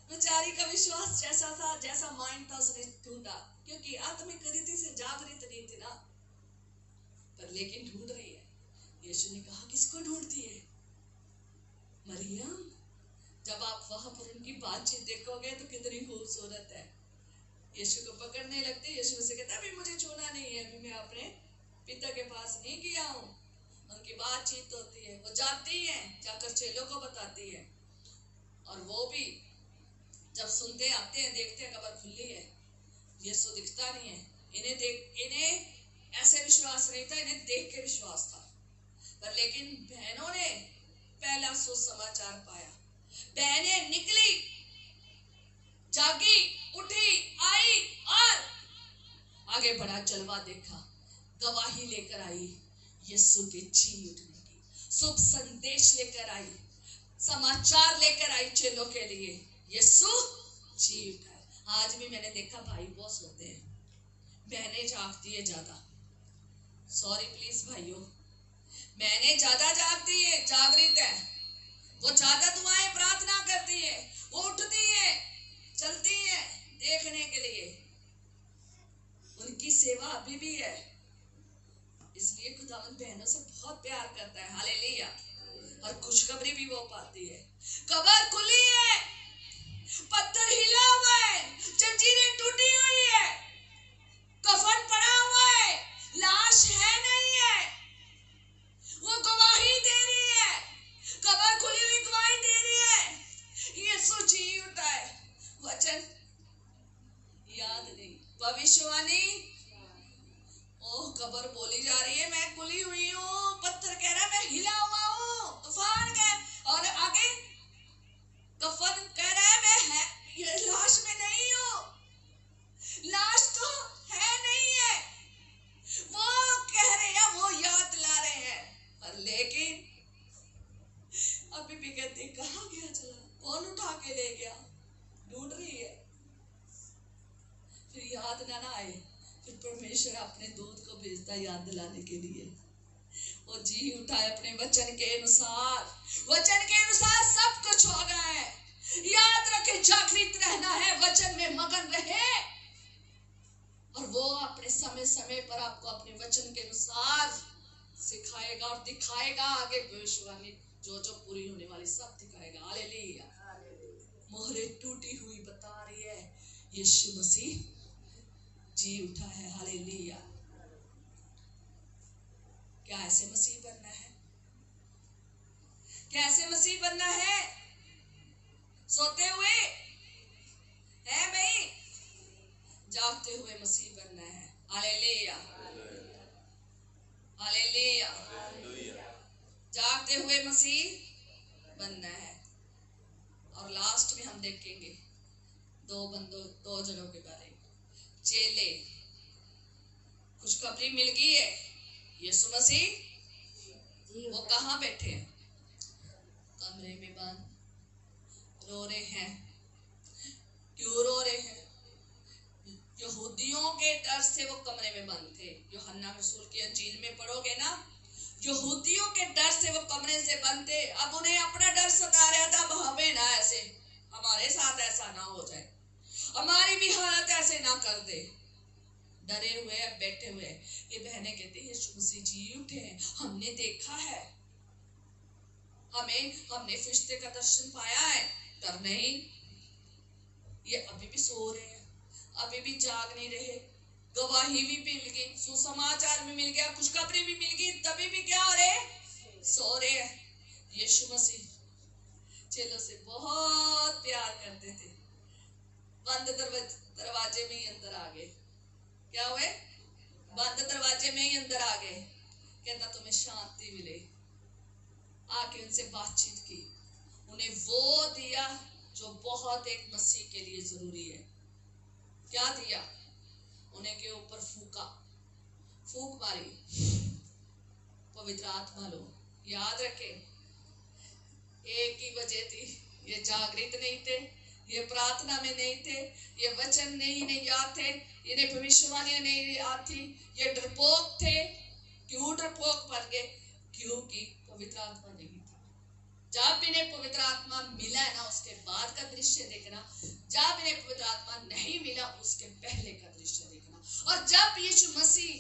बेचारी का विश्वास जैसा था, जैसा माइंड था, उसने ढूंढा, क्योंकि आत्मिक रीति से जागृत नहीं थी ना, पर लेकिन ढूंढ रही है। यीशु ने कहा किसको ढूंढती है मरियम? जब आप वहां पर उनकी बातचीत देखोगे तो कितनी खूबसूरत है। यीशु को पकड़ने लगते, यीशु से कहता अभी मुझे छूना नहीं है, अभी मैं अपने पिता के पास नहीं गया हूँ। उनकी बातचीत होती है, वो जाती है, जाकर चेलों को बताती है, और वो भी जब सुनते आते हैं, देखते हैं कब्र खुली है, यीशु दिखता नहीं है। इन्हें ऐसे विश्वास नहीं था, इन्हें देख के विश्वास था। पर लेकिन बहनों ने पहला सुसमाचार पाया, बहनें निकली, जागी, उठी, आई और आगे बढ़ा जलवा देखा, गवाही लेकर आई यीशु के जी उठने की, शुभ संदेश लेकर आई, समाचार लेकर आई चेलों के लिए, यीशु जी उठा है। आज भी मैंने देखा भाई बहुत सोते हैं, बहनें जागती है ज्यादा। सॉरी प्लीज भाइयों, मैंने ज्यादा जागती है, जागृत है, वो ज्यादा दुआएं प्रार्थना करती है, वो उठती है, चलती है देखने के लिए, उनकी सेवा अभी भी है। इसलिए खुदावंद बहनों से बहुत प्यार करता है, हालेलुया। और खुशखबरी भी वो पाती है, कब्र खुली है, पत्थर हिला हुआ है, जंजीरें टूटी हुई है, कफन पड़ा हुआ है, लाश है नहीं है, वो गवाही दे रही है, कब्र खुली हुई गवाही दे रही है, यीशु जी उठा है। वचन याद नहीं, भविष्यवाणी, ओह कब्र बोली जा रही है मैं खुली हुई हूँ, पत्थर कह रहा है मैं हिला हुआ हूँ, तूफान का, और आगे कफन कह रहा है मैं है ये लाश में नहीं हूँ, लाश तो है नहीं है, वो कह रहे हैं, वो याद ला रहे हैं, पर लेकिन अभी भी कहते कहाँ गया चला, कौन उठा के ले गया, ढूंढ रही है। फिर याद ना आए, फिर परमेश्वर अपने दूत को भेजता याद दिलाने के लिए। वो जी उठाए अपने वचन के अनुसार, वचन के अनुसार सब कुछ हो गया है। याद रखे, जागृत रहना है, वचन में मगन रहे, और वो अपने समय समय पर आपको अपने वचन के अनुसार सिखाएगा और दिखाएगा। आगे भविष्यवाणी जो जो पूरी होने वाली सब दिखाएगा। हालेलुया। मोहरे टूटी हुई बता रही है यीशु मसीह जी उठा है। हालेलुया। क्या ऐसे मसीह बनना है? क्या ऐसे मसीह बनना है? सोते हुए है भाई, जागते हुए मसीह बनना है। Hallelujah, hallelujah. जागते हुए मसीह बनना है। और लास्ट में हम देखेंगे दो जनों के बारे में। चेले, खुशखबरी मिल गई है, यीशु मसीह वो कहाँ बैठे हैं? कमरे में बंद, रो रहे हैं। क्यों रो रहे हैं? यहूदियों के डर से वो कमरे में बंद थे। यूहन्ना रसूल की अंजील में पढ़ोगे ना, यहूदियों के डर से वो कमरे से बंद थे। अब उन्हें अपना डर सता रहा था, अब हमें ना ऐसे, हमारे साथ ऐसा ना हो जाए, हमारी भी हालत ऐसे ना कर दे। डरे हुए बैठे हुए। ये बहनें कहती है यीशु मसीह जी उठे हैं, हमने देखा है, हमने फरिश्ते का दर्शन पाया है। पर नहीं, ये अभी भी सो रहे हैं, अभी भी जाग नहीं रहे। गवाही भी मिल गई, सुसमाचार भी मिल गया, खुशखबरी भी मिल गई, तभी भी क्या हो रहे, सो रहे हैं। यीशु मसीह चेलों से बहुत प्यार करते थे। बंद दरवाजे में ही अंदर आ गए। क्या हुए? बंद दरवाजे में ही अंदर आ गए। कहता तुम्हें शांति मिले। आके उनसे बातचीत की, उन्हें वो दिया जो बहुत एक मसीह के लिए जरूरी है। क्या दिया? उन्हें के ऊपर फूक मारी, पवित्र आत्मा लो। याद रखे, एक ही वजह थी, ये जागृत नहीं थे, ये प्रार्थना में नहीं थे, ये वचन नहीं याद थे, इन्हें भविष्यवाणी नहीं याद थी, ये डरपोक थे। क्यों डरपोक बन गए? क्योंकि पवित्र आत्मा नहीं था। जब इन्हें पवित्र आत्मा मिला है ना, उसके बाद का दृश्य देखना। जब इन्हें पवित्र आत्मा नहीं मिला, उसके पहले का दृश्य देखना। और जब यीशु मसीह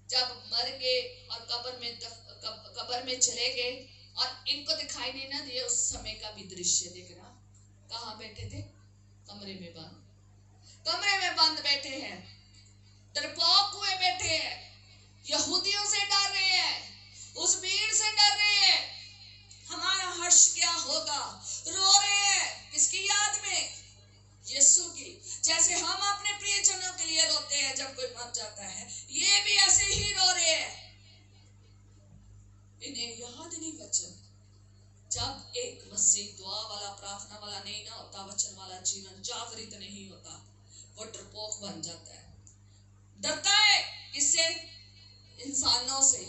जब मर गए और कब्र में चले गए और इनको दिखाई नहीं ना दिए, उस समय का भी दृश्य देखना। कहाँ बैठे थे? कमरे में बंद बैठे हैं, डरपोक हुए बैठे हैं, यहूदियों से डर रहे हैं, उस भीड़ से डर रहे हैं। हमारा हर्ष क्या होगा? रो रहे हैं किसकी याद में? यीशु की। जैसे हम अपने प्रियजनों के लिए रोते हैं जब कोई मर जाता है, ये भी ऐसे ही रो रहे हैं। इन्हें याद नहीं वचन। जब एक मसीह दुआ वाला, प्रार्थना वाला नहीं ना होता, वचन वाला जीवन जागृत नहीं होता, वो डरपोक बन जाता है। डरता है किससे? इंसानों से,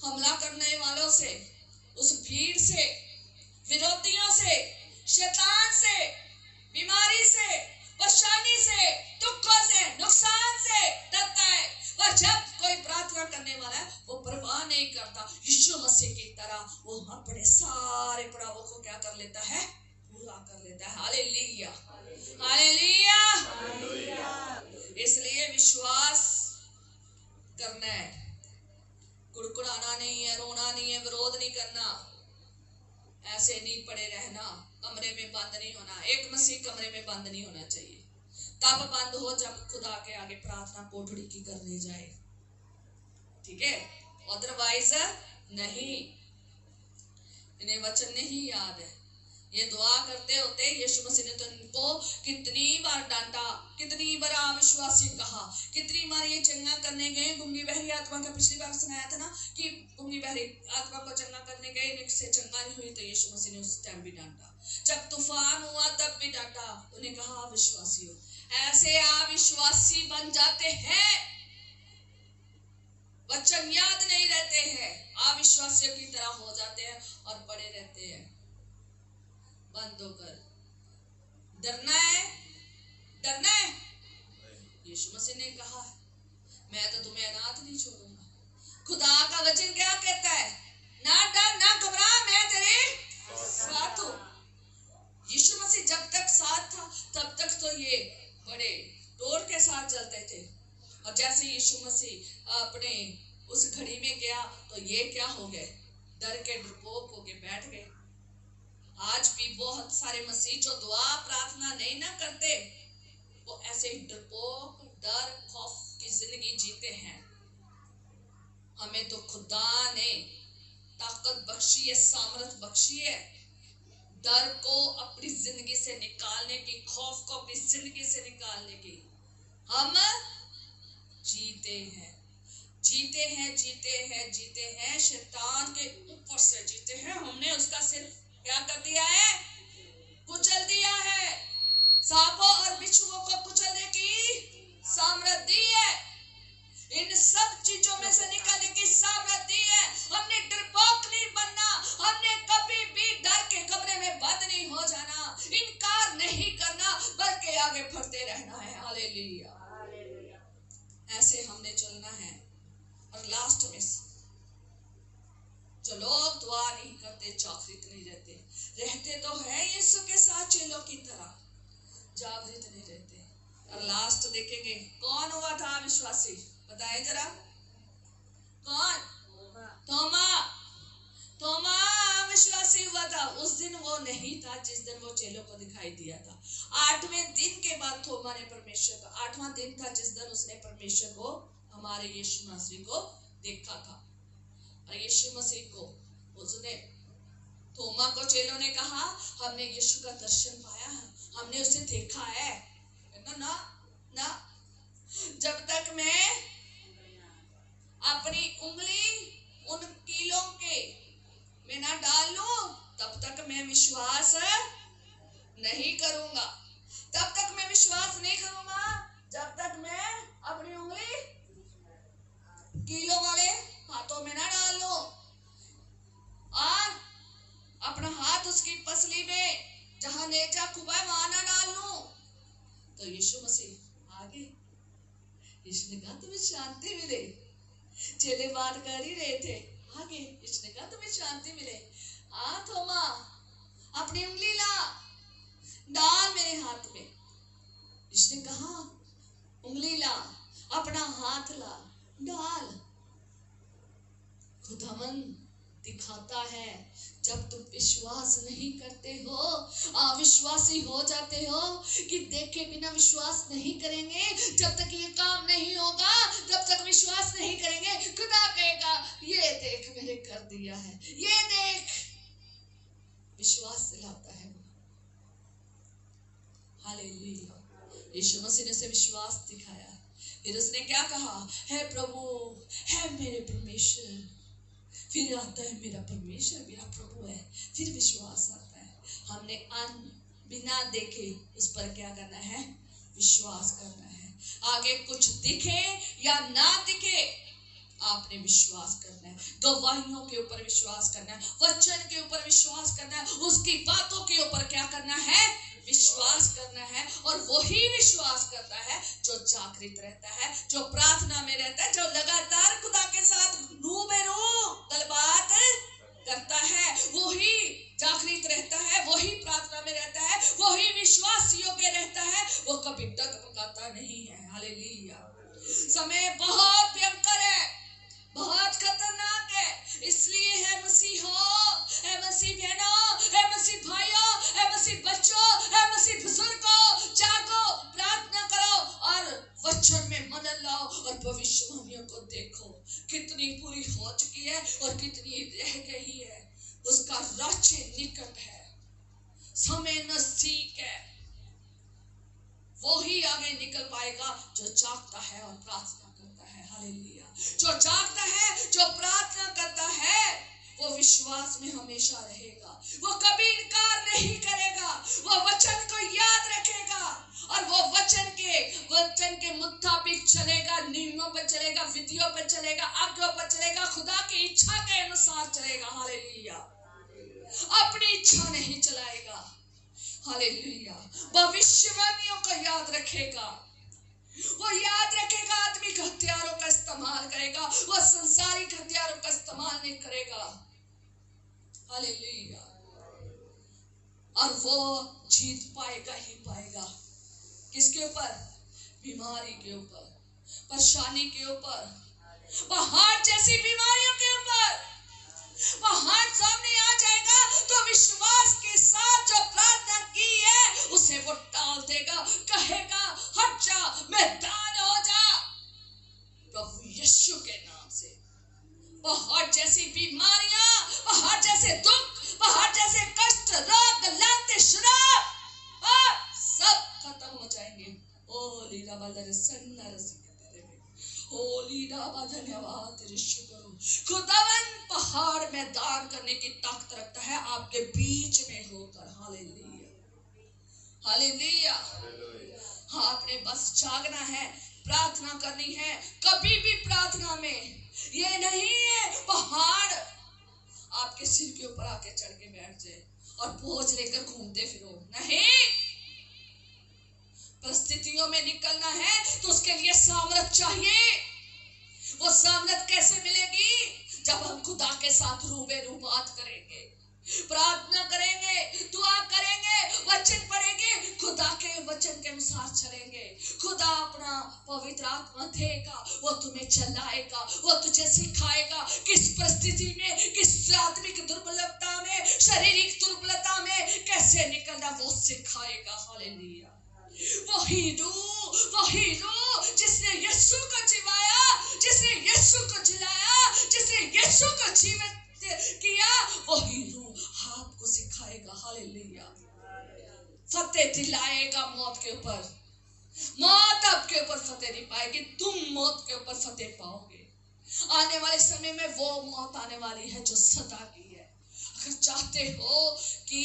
हमला करने वालों से, उस भीड़ से, विरोधियों से, शैतान से, बीमारी से, परेशानी से, दुखों से, नुकसान से डरता है। पर जब कोई प्रार्थना करने वाला है, वो परवाह नहीं करता। यीशु मसीह की तरह वो अपने सारे प्रभावों को क्या कर लेता है? पूरा कर लेता है। Hallelujah, hallelujah. इसलिए विश्वास करना है, कुड़कुड़ाना नहीं है, रोना नहीं है, विरोध नहीं करना, ऐसे नहीं पड़े रहना, कमरे में बंद नहीं होना। एक मसीह कमरे में बंद नहीं होना चाहिए। तब बंद हो जब खुदा के आगे प्रार्थना कोठड़ी की करने जाए, ठीक है? अदरवाइज नहीं। इन्हें वचन नहीं याद है। ये दुआ करते होते यीशु मसीह ने तो इनको कितनी बार डांटा, कितनी बार अविश्वासी कहा, कितनी बार ये चंगा करने गए गुंगी बहरी आत्मा का। पिछली बार सुनाया था ना कि गुंगी बहरी आत्मा को चंगा करने गए, इनसे चंगा नहीं हुई, तो यीशु मसीह ने उस टाइम भी डांटा। जब तूफान हुआ तब भी डांटा, उन्हें कहा अविश्वासी हो। ऐसे अविश्वासी बन जाते हैं, वचन याद नहीं रहते हैं, अविश्वासियों की तरह हो जाते हैं और पड़े रहते हैं। बंद होकर डरना है, डरना है। यीशु मसीह ने कहा मैं तो तुम्हें अनाथ नहीं छोड़ूंगा। खुदा का वचन क्या कहता है? ना डर ना घबरा, मैं तेरे साथ हूं। यीशु मसीह जब तक साथ था तब तक तो ये बड़े तोड़ के साथ चलते थे। और जैसे यीशु मसीह अपने उस घड़ी में गया तो ये क्या हो गए? डर के डरपोक होके बैठ गए। आज भी बहुत सारे मसीह जो दुआ प्रार्थना नहीं ना करते, वो ऐसे ही डरपोक, डर, खौफ की जिंदगी जीते हैं। हमें तो खुदा ने ताकत बख्शी है, सामर्थ बख्शी है डर को अपनी जिंदगी से निकालने की, खौफ को अपनी जिंदगी से निकालने की। हम जीते हैं, जीते हैं, जीते हैं, जीते हैं, शैतान के ऊपर से जीते हैं। हमने उसका सिर्फ क्या कर दिया है? कुचल दिया है। सांपों और बिच्छुओं को कुचलने की सामर्थ दी है, इन सब चीजों में से निकलने की सामर्थ दी है। हमने डरपोक नहीं बनना, हमने कभी भी डर के कमरे में बंद नहीं हो जाना, इनकार नहीं करना, बल्कि आगे बढ़ते रहना है। हालेलुया, ऐसे हमने चलना है। और लास्ट में जो लोग दुआ नहीं करते, जागृत नहीं रहते तो है यीशु के साथ चेलों की तरह, जागृत नहीं रहते। और लास्ट देखेंगे कौन हुआ था विश्वासी, बताएं जरा कौन? थोमा। थोमा विश्वासी हुआ था। उस दिन वो नहीं था जिस दिन वो चेलों को दिखाई दिया था। 8वें दिन के बाद थोमा ने परमेश्वर का, 8वां दिन था जिस दिन उसने परमेश्वर को, हमारे यीशु मसीह को देखा था। और यीशु मसीह को उसने, थोमा को चेलों ने कहा हमने यीशु का दर्शन पाया है, हमने उसे देखा है। ना ना, जब तक मैं अपनी उंगली उन कीलों के में ना डालूं तब तक मैं विश्वास नहीं करूंगा। तब तक मैं विश्वास नहीं करूंगा जब तक मैं अपनी उंगली कीलों वाले हाथों में ना डाल लूं और अपना हाथ उसकी पसली में जहां नेजा खुबा है वहां ना डाल लूं। तो यीशु मसीह आगे, यीशु ने कहा तुम्हें शांति मिले। चेले बात कर ही रहे थे, आगे यीशु ने कहा तुम्हें शांति मिले। हाँ थोमा, अपनी उंगली ला, डाल मेरे हाथ में। यीशु ने कहा उंगली ला, अपना हाथ ला, डाल। खुदावन दिखाता है जब तुम विश्वास नहीं करते हो, अविश्वासी हो जाते हो कि देखे बिना विश्वास नहीं करेंगे, जब तक ये काम नहीं होगा तब तक विश्वास नहीं करेंगे। खुदा कहेगा ये देख मैंने कर दिया है, ये देख, विश्वास दिलाता है। हालेलुया। यीशु मसीह ने उसे विश्वास दिखाया। फिर उसने क्या कहा, है प्रभु, है मेरे परमेश्वर। फिर आता है मेरा परमेश्वर मेरा प्रभु है। फिर विश्वास आता है। हमने बिना देखे उस पर क्या करना है, विश्वास करना है। आगे कुछ दिखे या ना दिखे आपने विश्वास करना है। गवाहियों के ऊपर विश्वास करना है, वचन के ऊपर विश्वास करना है, उसकी बातों के ऊपर क्या करना है, विश्वास करना है। और वही विश्वास करता है जो जागृत रहता है, जो प्रार्थना में रहता है, जो लगातार खुदा के साथ रूबरू गलबात करता है, वही जागृत रहता है, वही प्रार्थना में रहता है, वही विश्वास योग्य रहता है, वो कभी डगमगाता नहीं है। हालेलुया। समय बहुत भयंकर है, बहुत खतरनाक है, इसलिए है मसीहों, है मसीह बहनों, है मसीह भाइयों, है मसीह बच्चों, है मसीह बुजुर्गों, जागो, प्रार्थना करो और वचन में मन लाओ और भविष्यवाणियों को देखो कितनी पूरी हो चुकी है और कितनी रह गई है। उसका राज्य निकट है, समय नजदीक है। वो ही आगे निकल पाएगा जो जागता है और प्रार्थना करता है। हालेलुया। जो जागता है, जो प्रार्थना करता है, वो विश्वास में हमेशा रहेगा, वो कभी इनकार नहीं करेगा, वो वचन को याद रखेगा और वो वचन के मुताबिक चलेगा, नियमों पर चलेगा, विधियों पर चलेगा, आज्ञाओं पर चलेगा, खुदा की इच्छा के अनुसार चलेगा। हालेलुया। अपनी इच्छा नहीं चलाएगा। हालेलुया। भविष्यवाणियों को याद रखेगा, वो याद रखेगा, आत्मिक हथियारों का इस्तेमाल करेगा, वो संसारिक हथियारों का इस्तेमाल नहीं करेगा। हालेलुया। और वो जीत पाएगा ही पाएगा। किसके ऊपर? बीमारी के ऊपर, परेशानी के ऊपर, पहाड़ जैसी बीमारियों के ऊपर। पहाड़ सामने आ जाएगा तो विश्वास के साथ जो प्रार्थना की है उसे वो टाल देगा, कहेगा हट जा, मैदान हो जा प्रभु यीशु के नाम से। पहाड़ जैसी बीमारियां, पहाड़ जैसे दुख, पहाड़ जैसे कष्ट, रोग, लांते, श्राप सब खत्म हो जाएंगे। ओ लीला बदर सन्नर सिकते रे, ओ लीला बदर धन्यवाद तेरे शुक्र। खुदावन पहाड़ में दान करने की ताकत रखता है आपके बीच में होकर। Hallelujah, hallelujah. हाँ, आपने बस जागना है, प्रार्थना करनी है। कभी भी प्रार्थना में ये नहीं है पहाड़ आपके सिर के ऊपर आके चढ़ के बैठ जाए और बोझ लेकर घूमते फिरो। नहीं, परिस्थितियों में निकलना है तो उसके लिए सामर्थ चाहिए। वो सामर्थ कैसे मिलेगी? जब हम खुदा के साथ रूबेरू बात करेंगे, प्रार्थना करेंगे, दुआ करेंगे, वचन पढ़ेंगे, खुदा के वचन के अनुसार चलेंगे, खुदा अपना पवित्र आत्मा देगा, वो तुम्हें चलाएगा, वो तुझे सिखाएगा किस परिस्थिति में, किस आत्मिक दुर्बलता में, शारीरिक दुर्बलता में कैसे निकलना, वो सिखाएगा। हालेलुया। वही रूह जिसने यीशु को जिवाया, जिसने यीशु को जिलाया, जिसने यीशु को जीवित किया, वही रूह आपको सिखाएगा। हालेलुया। फतेह दिलाएगा मौत के ऊपर। मौत आपके ऊपर फतेह नहीं पाएगी, तुम मौत के ऊपर फतेह पाओगे। आने वाले समय में वो मौत आने वाली है जो सदा की है। अगर चाहते हो कि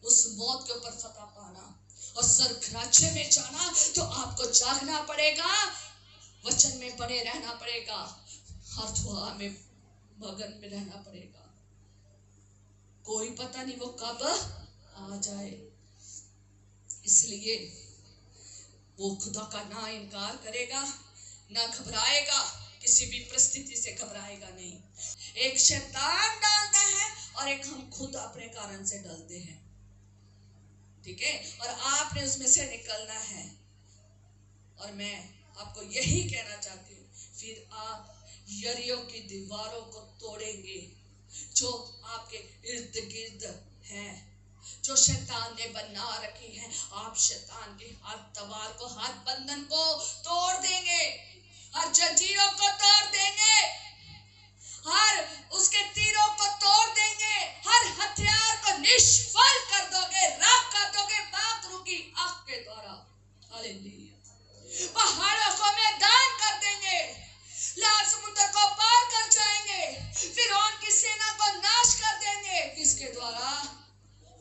उस मौत के ऊपर फतेह पाना और स्वर्ग राज्य में जाना, तो आपको जागना पड़ेगा, वचन में बने रहना पड़ेगा, हर दुआ में मगन में रहना पड़ेगा। कोई पता नहीं वो कब आ जाए, इसलिए वो खुदा का ना इनकार करेगा, ना घबराएगा, किसी भी परिस्थिति से घबराएगा नहीं। एक शैतान डालता है और एक हम खुद अपने कारण से डलते हैं, ठीक है, और आपने उसमें से निकलना है। और मैं आपको यही कहना चाहती हूँ, फिर आप यरीहो की दीवारों को तोड़ेंगे जो आपके इर्द गिर्द हैं, जो शैतान ने बना रखी है। आप शैतान के हाथ तवार को, हाथ बंधन को तोड़ देंगे, हर जंजीरों को तोड़ देंगे, हर उसके तीरों को तोड़ देंगे, हर हथियार को निष्फल कर दोगे, राख कर दोगे पाखरू की आग के द्वारा। हालेलुया। पहाड़ों को मैदान कर देंगे, लाल समुद्र को पार कर जाएंगे, फिरौन की सेना को नाश कर देंगे। किसके द्वारा?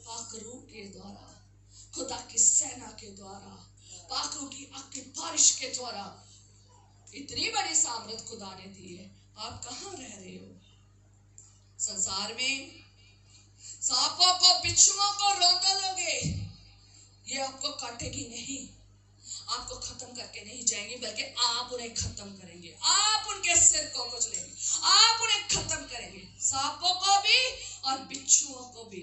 पाखरू के द्वारा, खुदा की सेना के द्वारा, पाखरू की आग की बारिश के द्वारा। इतनी बड़ी सामर्थ खुदा ने दी है। आप कहाँ रह रहे हो? संसार में सांपों को, बिच्छुओं को रौंद लोगे, ये आपको काटेगी नहीं, आपको खत्म करके नहीं जाएंगे, बल्कि आप उन्हें खत्म करेंगे, आप उनके सिर को कुचलेंगे, आप उन्हें खत्म करेंगे, सांपों को भी और बिच्छुओं को भी।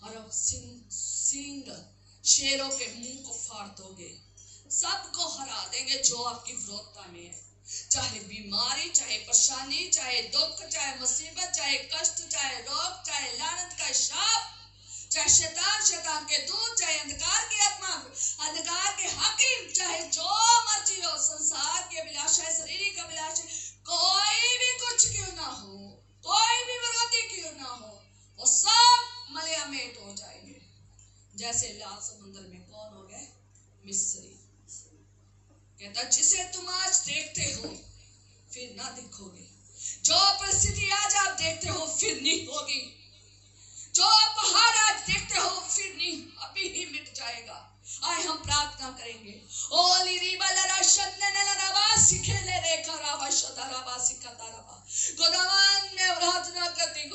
और सिंह शेरों के मुंह को फाड़ दोगे, सबको हरा देंगे जो आपकी विरोधता में है, चाहे बीमारी, चाहे परेशानी, चाहे दुख, चाहे मुसीबत, चाहे कष्ट, चाहे रोग, चाहे लानत का शाप, चाहे शैतान के दूत, चाहे अंधकार की आत्मा, अंधकार के हाकिम, चाहे जो मर्जी हो, संसार की अभिलाषा, शरीर का अभिलाषा, कोई भी कुछ क्यों ना हो, कोई भी विरोधी क्यों ना हो, वो सब मलयामेट हो जाएंगे। जैसे लाल समुद्र में कौन हो गए? मिस्री। कहता जिसे तुम आज देखते हो फिर ना देखोगे, जो परिस्थिति आज आप देखते हो फिर नहीं होगी, जो पहाड़ आज देखते हो फिर नहीं, अभी ही मिट जाएगा। आए हम प्रार्थना करेंगे। ओली रिबलरा शन्ननलरबा सिखेले रेखा रावा शतरबा सिकतरबा। खुदावन ने प्रार्थना करती